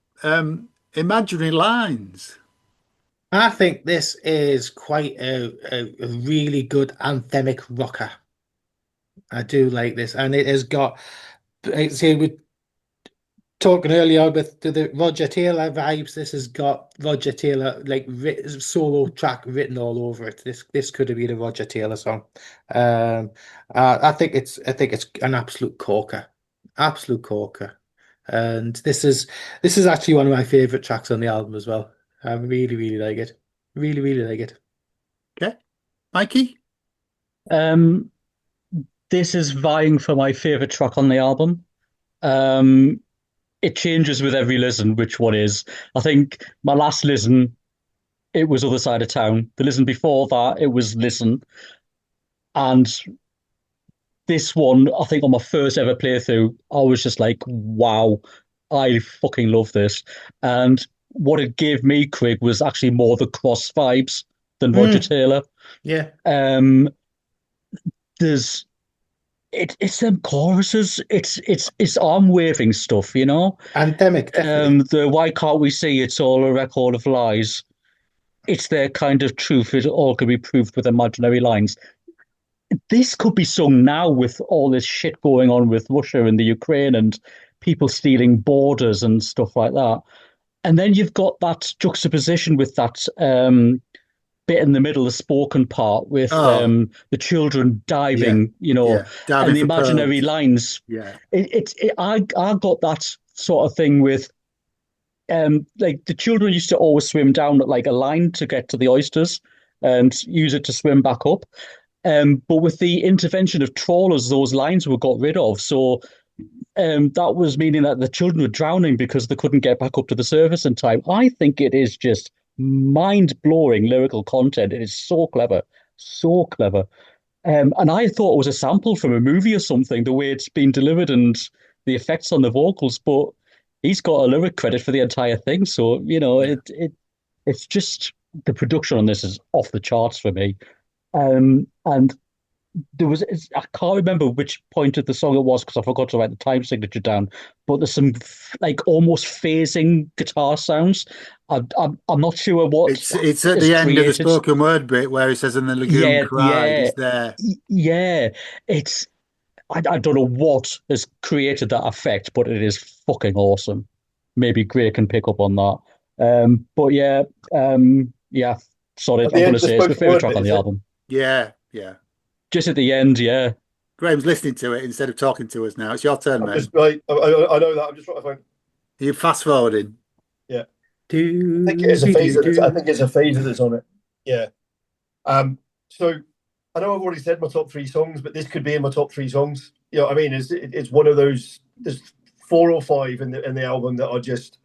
Imaginary Lines. I think this is quite a really good anthemic rocker. I do like this, and it has got. See, we talking earlier with the Roger Taylor vibes. This has got Roger Taylor solo track written all over it. This could have been a Roger Taylor song. I think it's an absolute corker, and this is actually one of my favorite tracks on the album as well. I really, really like it. Really, really like it. Okay. Mikey? This is vying for my favorite track on the album. It changes with every listen, which one is. I think my last listen, it was Other Side of Town. The listen before that, it was Listen. And this one, I think on my first ever playthrough, I was just like, wow, I fucking love this. And what it gave me, Craig, was actually more the Cross vibes than Roger Taylor. Yeah. It's them choruses. It's arm waving stuff, Anthemic. The Why Can't We See It's All a Record of Lies. It's their kind of truth. It all can be proved with imaginary lines. This could be sung now with all this shit going on with Russia and the Ukraine and people stealing borders and stuff like that. And then you've got that juxtaposition with that bit in the middle, the spoken part with the children diving, diving and the imaginary lines. Yeah, I got that sort of thing with, like the children used to always swim down at like a line to get to the oysters and use it to swim back up. But with the intervention of trawlers, those lines were got rid of. So that was meaning that the children were drowning because they couldn't get back up to the surface in time. I think it is just mind-blowing lyrical content. It is so clever, so clever. And I thought it was a sample from a movie or something, the way it's been delivered and the effects on the vocals. But he's got a lyric credit for the entire thing. So, it's just the production on this is off the charts for me. And I can't remember which point of the song it was because I forgot to write the time signature down. But there's some like almost phasing guitar sounds. I'm not sure what it's at the end of the spoken word bit where he says, "And the lagoon cried." It's there. Yeah, it's I don't know what has created that effect, but it is fucking awesome. Maybe Grae can pick up on that. But yeah, sorry, I'm going to say it's my favorite track on the album. Yeah. Just at the end, yeah. Graham's listening to it instead of talking to us now. It's your turn, man. Right, I know that. I'm just trying to find. Are you fast forwarding? Yeah. I think it's a phaser that's on it. Yeah. So I know I've already said my top 3 songs, but this could be in my top 3 songs. You know what I mean? It's one of those. There's 4 or 5 in the album that are just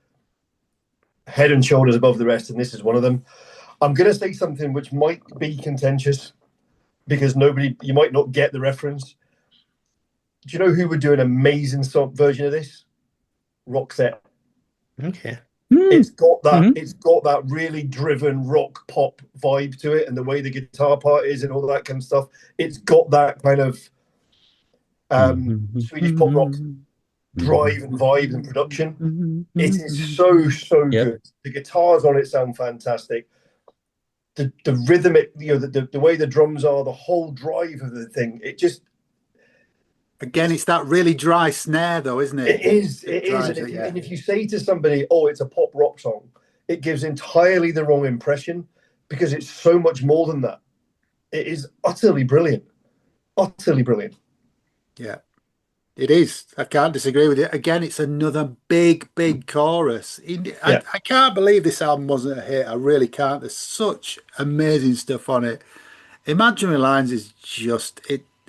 head and shoulders above the rest, and this is one of them. I'm going to say something which might be contentious because you might not get the reference. Do you know who would do an amazing version of this? Roxette. Okay. It's got that really driven rock pop vibe to it, and the way the guitar part is and all that kind of stuff. It's got that kind of Swedish pop rock drive and vibe and production. It is so good. The guitars on it sound fantastic. The rhythmic, the way the drums are, the whole drive of the thing. It just, again, it's that really dry snare, though, isn't it? It is. And if you say to somebody, "Oh, it's a pop rock song," it gives entirely the wrong impression because it's so much more than that. It is utterly brilliant. Utterly brilliant. Yeah. It is. I can't disagree with it. Again, it's another big chorus. I can't believe this album wasn't a hit. I really can't. There's such amazing stuff on it. Imaginary Lines is just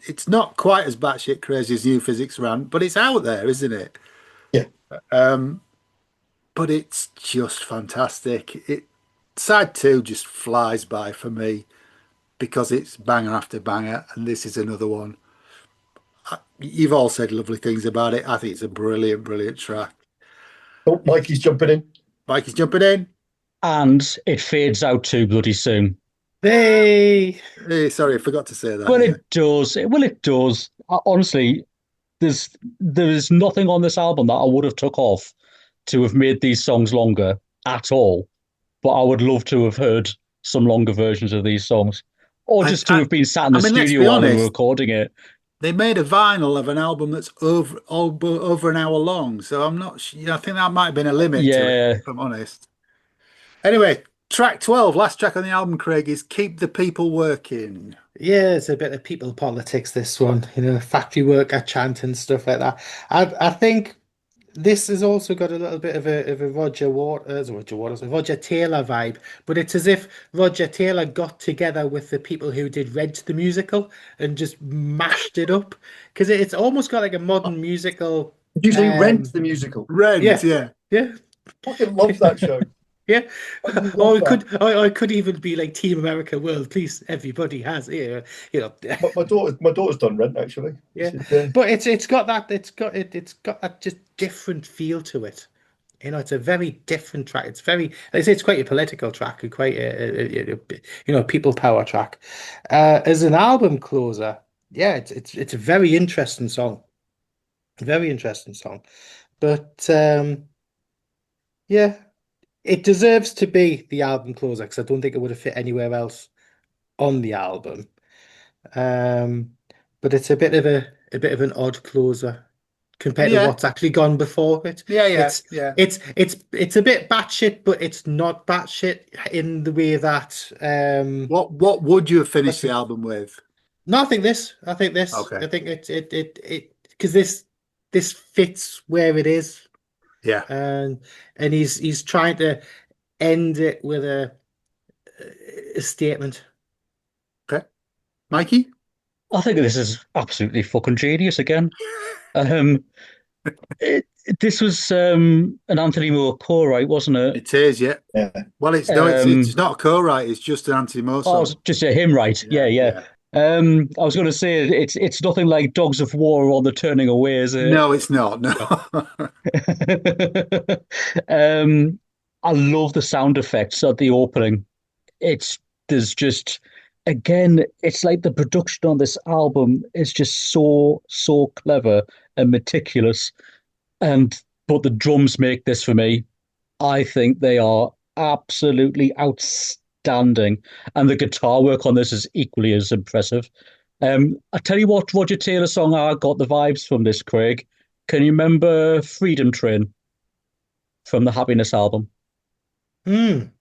it's not quite as batshit crazy as New Physics Rant, but it's out there, isn't it? Yeah. But it's just fantastic. Side 2 just flies by for me because it's banger after banger, and this is another one. You've all said lovely things about it. I think it's a brilliant track. Oh, Mikey's jumping in. And it fades out too bloody soon. Hey, sorry, I forgot to say that. Well, it does. It does. Honestly, there is nothing on this album that I would have took off to have made these songs longer at all. But I would love to have heard some longer versions of these songs. Or just to have been sat in the studio while they were recording it. They made a vinyl of an album that's over an hour long, so I'm not. I think that might have been a limit to it, if I'm honest. Anyway, track 12, last track on the album, Craig, is "Keep the People Working." Yeah, it's a bit of people politics. This one, factory worker chant and stuff like that. I think this has also got a little bit of a Roger Taylor vibe, but it's as if Roger Taylor got together with the people who did Rent the musical and just mashed it up because it's almost got like a modern musical. Did you say Rent the musical? Rent, yeah. Fucking love that show. Yeah, or it could even be like Team America World Peace. Everybody has, My daughter's done Rent actually. Yeah, but it's got that just different feel to it. It's a very different track. It's it's quite a political track and quite a people power track. As an album closer, yeah, it's a very interesting song. Very interesting song, but yeah. It deserves to be the album closer because I don't think it would have fit anywhere else on the album. But it's a bit of an odd closer compared to what's actually gone before it. It's a bit batshit, but it's not batshit in the way that. What would you have finished the album with? No, I think this. Okay. I think it because this fits where it is. Yeah, and he's trying to end it with a statement. Okay, Mikey. I think this is absolutely fucking genius again. Um, this was an Anthony Moore co-write, wasn't it? It is, yeah. Yeah. Well, it's not a co-write. It's just an Anthony Moore Oh, song. just a him, right? Yeah, yeah. Yeah. I was going to say it's nothing like Dogs of War or The Turning Away, is it? No, it's not. No. um, I love the sound effects at the opening. There's just again, it's like the production on this album is just so clever and meticulous. And but the drums make this for me. I think they are absolutely outstanding, and the guitar work on this is equally as impressive. I tell you what, Roger Taylor song I got the vibes from this, Craig. Can you remember Freedom Train from the Happiness album? Mm.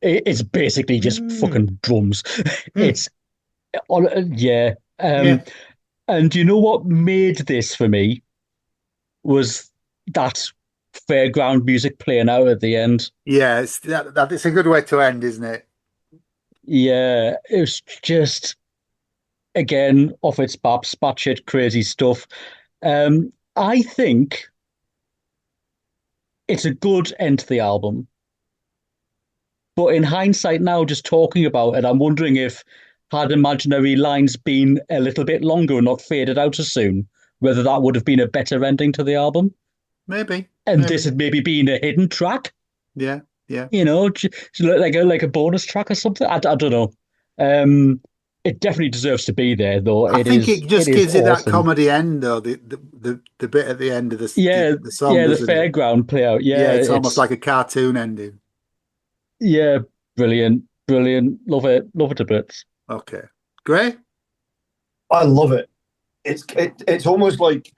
It's basically just fucking drums. It's yeah. Yeah. And you know what made this for me was that fairground music playing out at the end. Yeah, it's a good way to end, isn't it? Yeah, it was just again off its baps, batshit crazy stuff. I think it's a good end to the album, but in hindsight now, just talking about it, I'm wondering if had Imaginary Lines been a little bit longer and not faded out as soon, whether that would have been a better ending to the album. Maybe. And maybe. this had maybe been a hidden track. Yeah, yeah. You know, like a bonus track or something. I don't know. It definitely deserves to be there, though. I think it just gives it that awesome. comedy end, though. The bit at the end of the song, the doesn't it? fairground play out. Yeah, it's almost like a cartoon ending. Yeah, brilliant. Love it a bit. Okay, Grae? I love it. It's almost like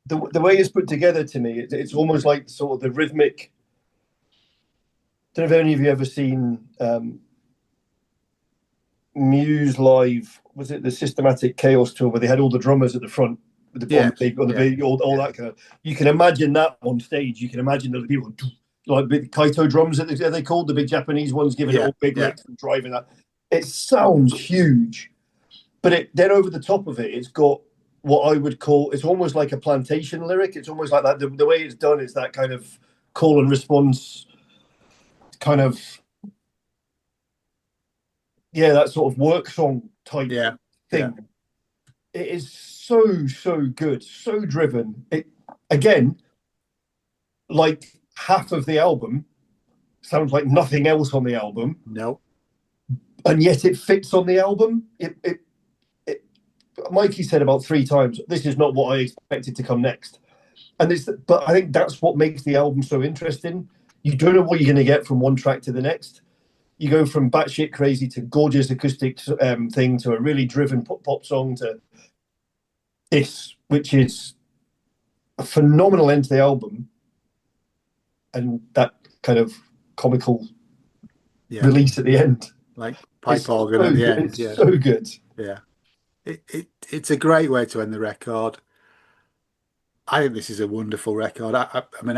the way it's put together to me. It's almost like sort of the rhythmic. Don't know if any of you ever seen Muse live. Was it the Systematic Chaos tour where they had all the drummers at the front with the all that kind of. You can imagine that on stage. You can imagine the people like big kaito drums. Are they called the big Japanese ones? Giving it all big licks and driving that. It sounds huge, but then over the top of it, it's got what I would call. It's almost like a Plantation lyric. It's almost like that. The way it's done is that kind of call and response, kind of. Yeah, that sort of work song type thing. Yeah. It is so good, so driven. It again, like half of the album, sounds like nothing else on the album. No, and yet it fits on the album. Mikey said about 3 times, "This is not what I expected to come next," but I think that's what makes the album so interesting. You don't know what you're going to get from one track to the next. You go from batshit crazy to gorgeous acoustic thing to a really driven pop song to this, which is a phenomenal end to the album, and that kind of comical release at the end, like pipe organ at the end. It's so good. Yeah, it's a great way to end the record. I think this is a wonderful record. I mean,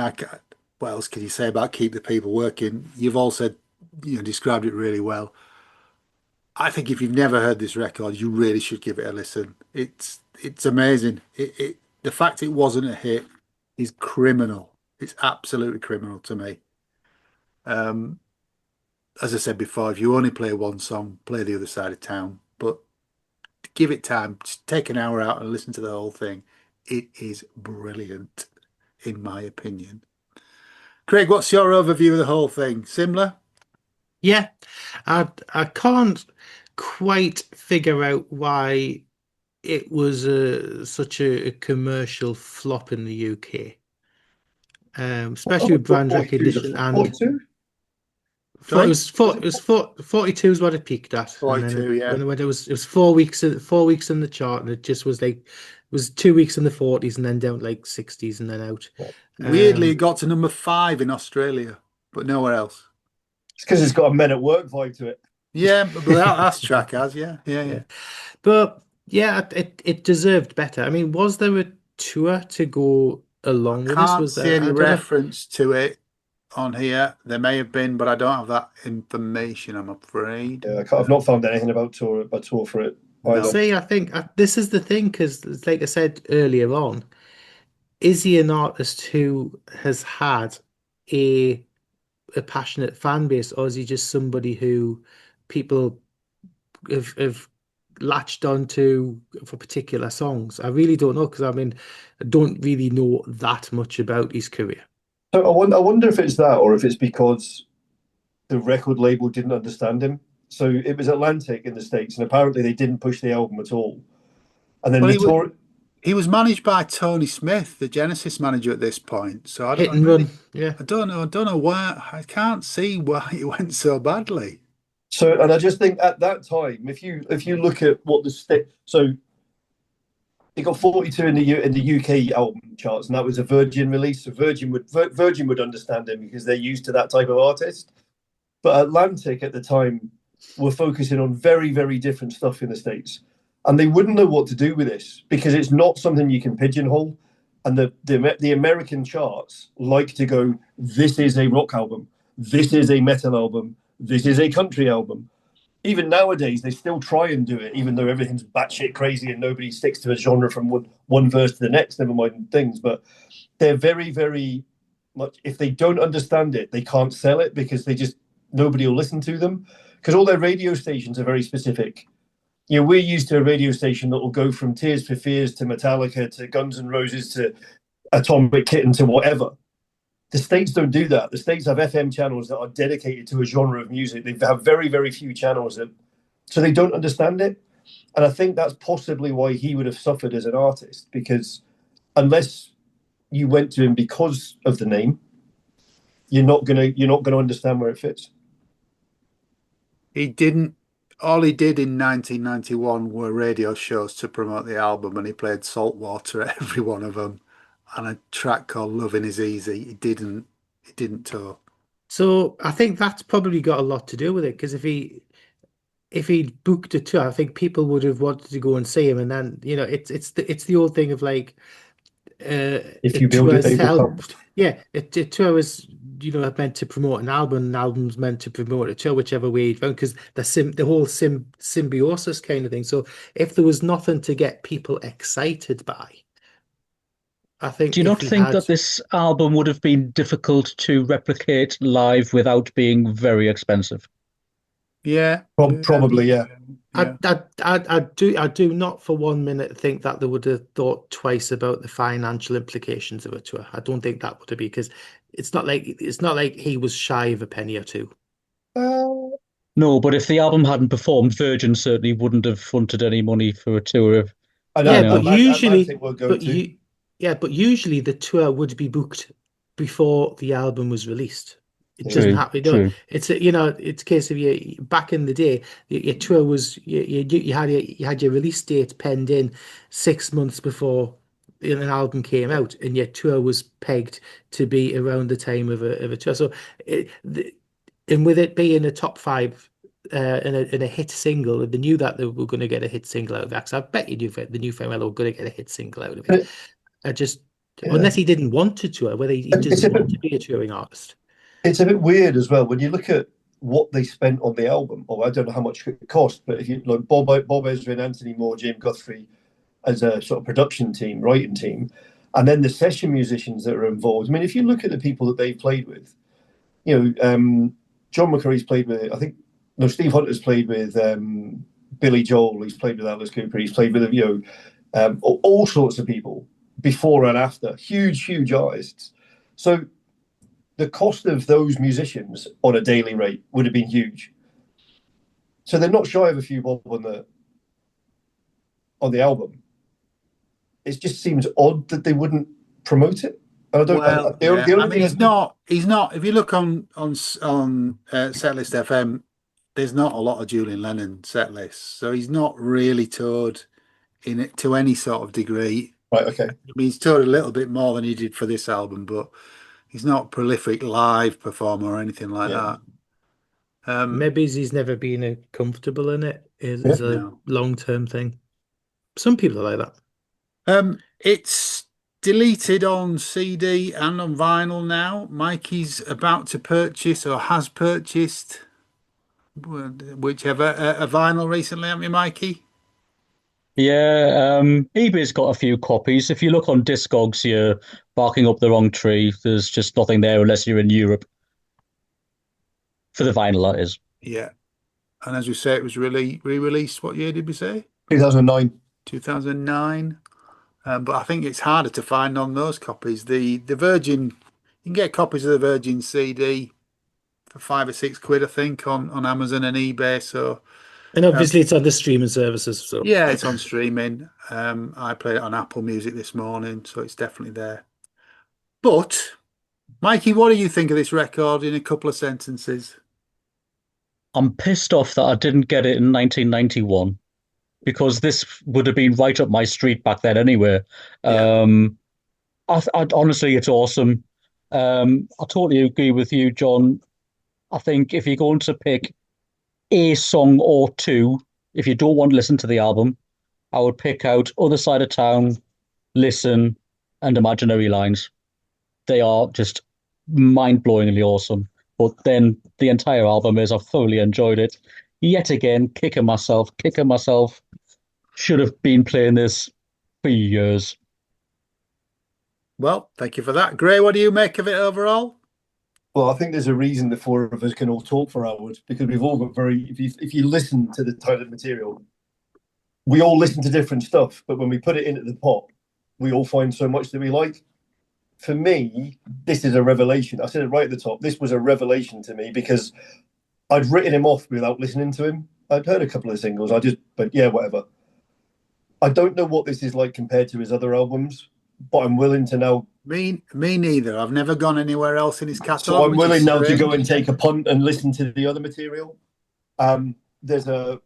what else can you say about Keep the People Working? You've all said. Described it really well. I think if you've never heard this record, you really should give it a listen. It's amazing. The fact it wasn't a hit is criminal. It's absolutely criminal to me. As I said before, if you only play one song, play The Other Side of Town. But give it time. Just take an hour out and listen to the whole thing. It is brilliant, in my opinion. Craig, what's your overview of the whole thing? Similar? Yeah, I can't quite figure out why it was such a commercial flop in the UK, especially with brand recognition. And 42? It was 42 is what it peaked at. 42, and then when it was 4 weeks in the chart, and it just was like it was 2 weeks in the 40s and then down to like 60s and then out. Weirdly, it got to number 5 in Australia, but nowhere else. It's because it's got a Men at Work vibe to it. Yeah, but that track has, yeah. But yeah, it deserved better. I mean, was there a tour to go along with this? Was there any reference to it on here? There may have been, but I don't have that information, I'm afraid. Yeah, I've not found anything about tour for it. No. See, I think this is the thing, because like I said earlier on, is he an artist who has had a a passionate fan base, or is he just somebody who people have latched onto for particular songs? I really don't know, because I mean, I don't really know that much about his career. So I wonder if it's that, or if it's because the record label didn't understand him. So it was Atlantic in the States, and apparently they didn't push the album at all. And then Well, they tore. he was managed by Tony Smith, the Genesis manager at this point. So I Hit don't and really, run, yeah. I don't know why. I can't see why it went so badly. So, and I just think at that time, if you look at what the state, so it got 42 in the UK album charts, and that was a Virgin release. So Virgin would understand him because they're used to that type of artist. But Atlantic at the time were focusing on very, very different stuff in the States. And they wouldn't know what to do with this because it's not something you can pigeonhole. And the American charts like to go, this is a rock album, this is a metal album, this is a country album. Even nowadays, they still try and do it, even though everything's batshit crazy and nobody sticks to a genre from one verse to the next, never mind things. But they're very, very much, if they don't understand it, they can't sell it because nobody will listen to them because all their radio stations are very specific. You know, we're used to a radio station that will go from Tears for Fears to Metallica to Guns N' Roses to Atomic Kitten to whatever. The States don't do that. The States have FM channels that are dedicated to a genre of music. They have very, very few channels so they don't understand it. And I think that's possibly why he would have suffered as an artist, because unless you went to him because of the name, you're not gonna understand where it fits. He didn't. All he did in 1991 were radio shows to promote the album, and he played Saltwater at every one of them. And a track called "Loving Is Easy." He didn't tour. So I think that's probably got a lot to do with it, because if he'd booked a tour, I think people would have wanted to go and see him. And then, you know, it's the old thing of like, If you build it, they will come. Yeah, a tour is, you know, meant to promote an album. An album's meant to promote a tour, whichever way you found, because the whole symbiosis kind of thing. So if there was nothing to get people excited by, I think. Do you not think that this album would have been difficult to replicate live without being very expensive? Yeah, Probably, yeah. I do not for 1 minute think that they would have thought twice about the financial implications of a tour. I don't think that would have been, because it's not like he was shy of a penny or two. No, but if the album hadn't performed, Virgin certainly wouldn't have fronted any money for a tour of. But usually the tour would be booked before the album was released. It doesn't happen. It's it's a case of back in the day, your tour was you had your release date penned in 6 months before an album came out, and your tour was pegged to be around the time of a tour. So, and with it being a top five and a hit single, they knew that they were going to get a hit single out of that. So I bet you knew that the New Farewell were going to get a hit single out of it. Unless he didn't want to tour, whether he doesn't want to be a touring artist. It's a bit weird as well when you look at what they spent on the album. Or I don't know how much it cost, but if you like Bob Ezrin, Anthony Moore, James Guthrie as a sort of production team, writing team, and then the session musicians that are involved. I mean, if you look at the people that they've played with, you know, John McCurry's played with, Steve Hunter's played with Billy Joel. He's played with Alice Cooper. He's played with all sorts of people before and after. Huge artists. So the cost of those musicians on a daily rate would have been huge. So they're not shy of a few bob on the album. It just seems odd that they wouldn't promote it. I don't. He's not. If you look on Setlist FM, there's not a lot of Julian Lennon set lists, so he's not really toured in it to any sort of degree. Right. Okay. I mean, he's toured a little bit more than he did for this album, but he's not a prolific live performer or anything like that. Maybe he's never been comfortable in it. It's a long-term thing. Some people are like that. It's deleted on CD and on vinyl now. Mikey's about to purchase or has purchased whichever a vinyl recently, haven't you, Mikey? Yeah, eBay's got a few copies. If you look on Discogs, you're barking up the wrong tree. There's just nothing there unless you're in Europe. For the vinyl, that is. Yeah. And as we say, it was re-released. What year did we say? 2009. 2009. But I think it's harder to find on those copies. The Virgin, you can get copies of the Virgin CD for £5 or £6, I think, on Amazon and eBay. So, And obviously it's on the streaming services. So yeah, it's on streaming. I played it on Apple Music this morning, so it's definitely there. But, Mikey, what do you think of this record in a couple of sentences? I'm pissed off that I didn't get it in 1991 because this would have been right up my street back then anyway. Yeah. Honestly, it's awesome. I totally agree with you, John. I think if you're going to pick a song or two, if you don't want to listen to the album, I would pick out Other Side of Town, Listen, and Imaginary Lines. They are just mind-blowingly awesome. But then the entire album is, I've thoroughly enjoyed it. Yet again, kicking myself. Should have been playing this for years. Well, thank you for that. Grae, what do you make of it overall? Well, I think there's a reason the four of us can all talk for hours, because we've all got if you listen to the title material, we all listen to different stuff, but when we put it into the pot, we all find so much that we like. For me, this is a revelation. I said it right at the top. This was a revelation to me because I'd written him off without listening to him. I'd heard a couple of singles. But yeah, whatever. I don't know what this is like compared to his other albums, but I'm willing to now. Me neither. I've never gone anywhere else in his catalogue. So I'm willing now to go and take a punt and listen to the other material. There's I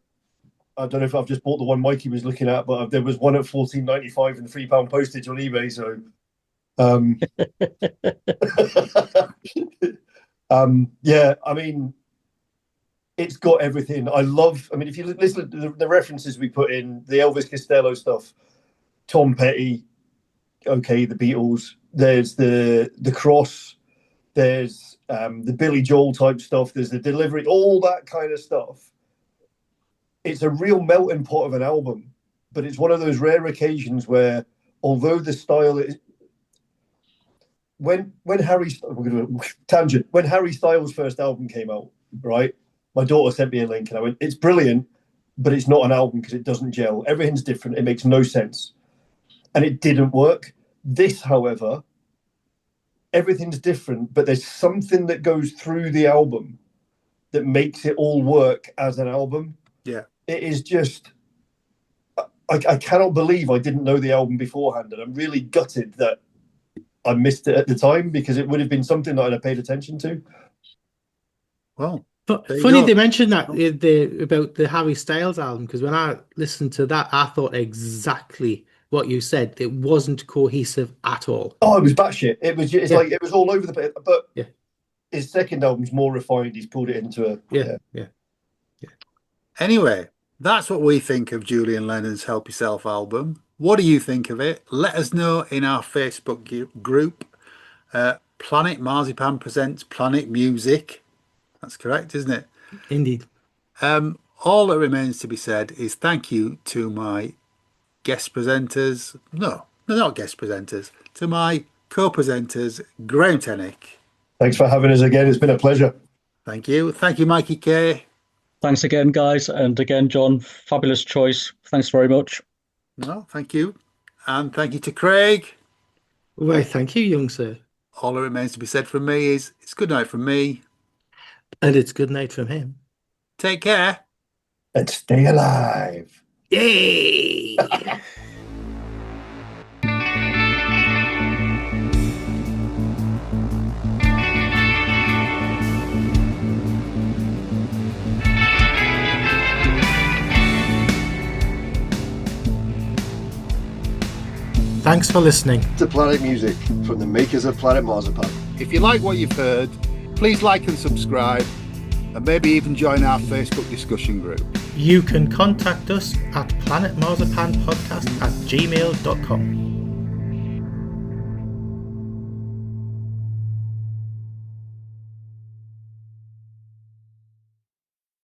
don't know if I've just bought the one Mikey was looking at, but there was one at $14.95 and £3 postage on eBay. So. Yeah, I mean, it's got everything. If you listen to the references we put in, the Elvis Costello stuff, Tom Petty, okay, the Beatles, there's the Cross, there's the Billy Joel type stuff, there's the delivery, all that kind of stuff. It's a real melting pot of an album, but it's one of those rare occasions where, although the style is, when Harry Styles' first album came out, right? My daughter sent me a link and I went, it's brilliant, but it's not an album because it doesn't gel. Everything's different. It makes no sense. And it didn't work. This, however, everything's different, but there's something that goes through the album that makes it all work as an album. Yeah. It is just, I cannot believe I didn't know the album beforehand. And I'm really gutted that I missed it at the time because it would have been something that I'd have paid attention to. Well, funny they mentioned that about the Harry Styles album, because when I listened to that, I thought exactly what you said. It wasn't cohesive at all. Oh, it was batshit. It's like it was all over the place. But yeah, his second album's more refined. He's pulled it into a yeah. Anyway, that's what we think of Julian Lennon's Help Yourself album. What do you think of it? Let us know in our Facebook group. Planet Marzipan presents Planet Music. That's correct, isn't it? Indeed. All that remains to be said is thank you to my guest presenters. No, they're not guest presenters. To my co-presenters, Grae Tennick. Thanks for having us again. It's been a pleasure. Thank you. Thank you, Mikey K. Thanks again, guys. And again, John, fabulous choice. Thanks very much. No, thank you. And thank you to Craig. Well, thank you, young sir. All that remains to be said from me is it's good night from me. And it's good night from him. Take care. And stay alive. Yay! Thanks for listening to Planet Music from the makers of Planet Marzipan. If you like what you've heard, please like and subscribe, and maybe even join our Facebook discussion group. You can contact us at planetmarzipanpodcast@gmail.com.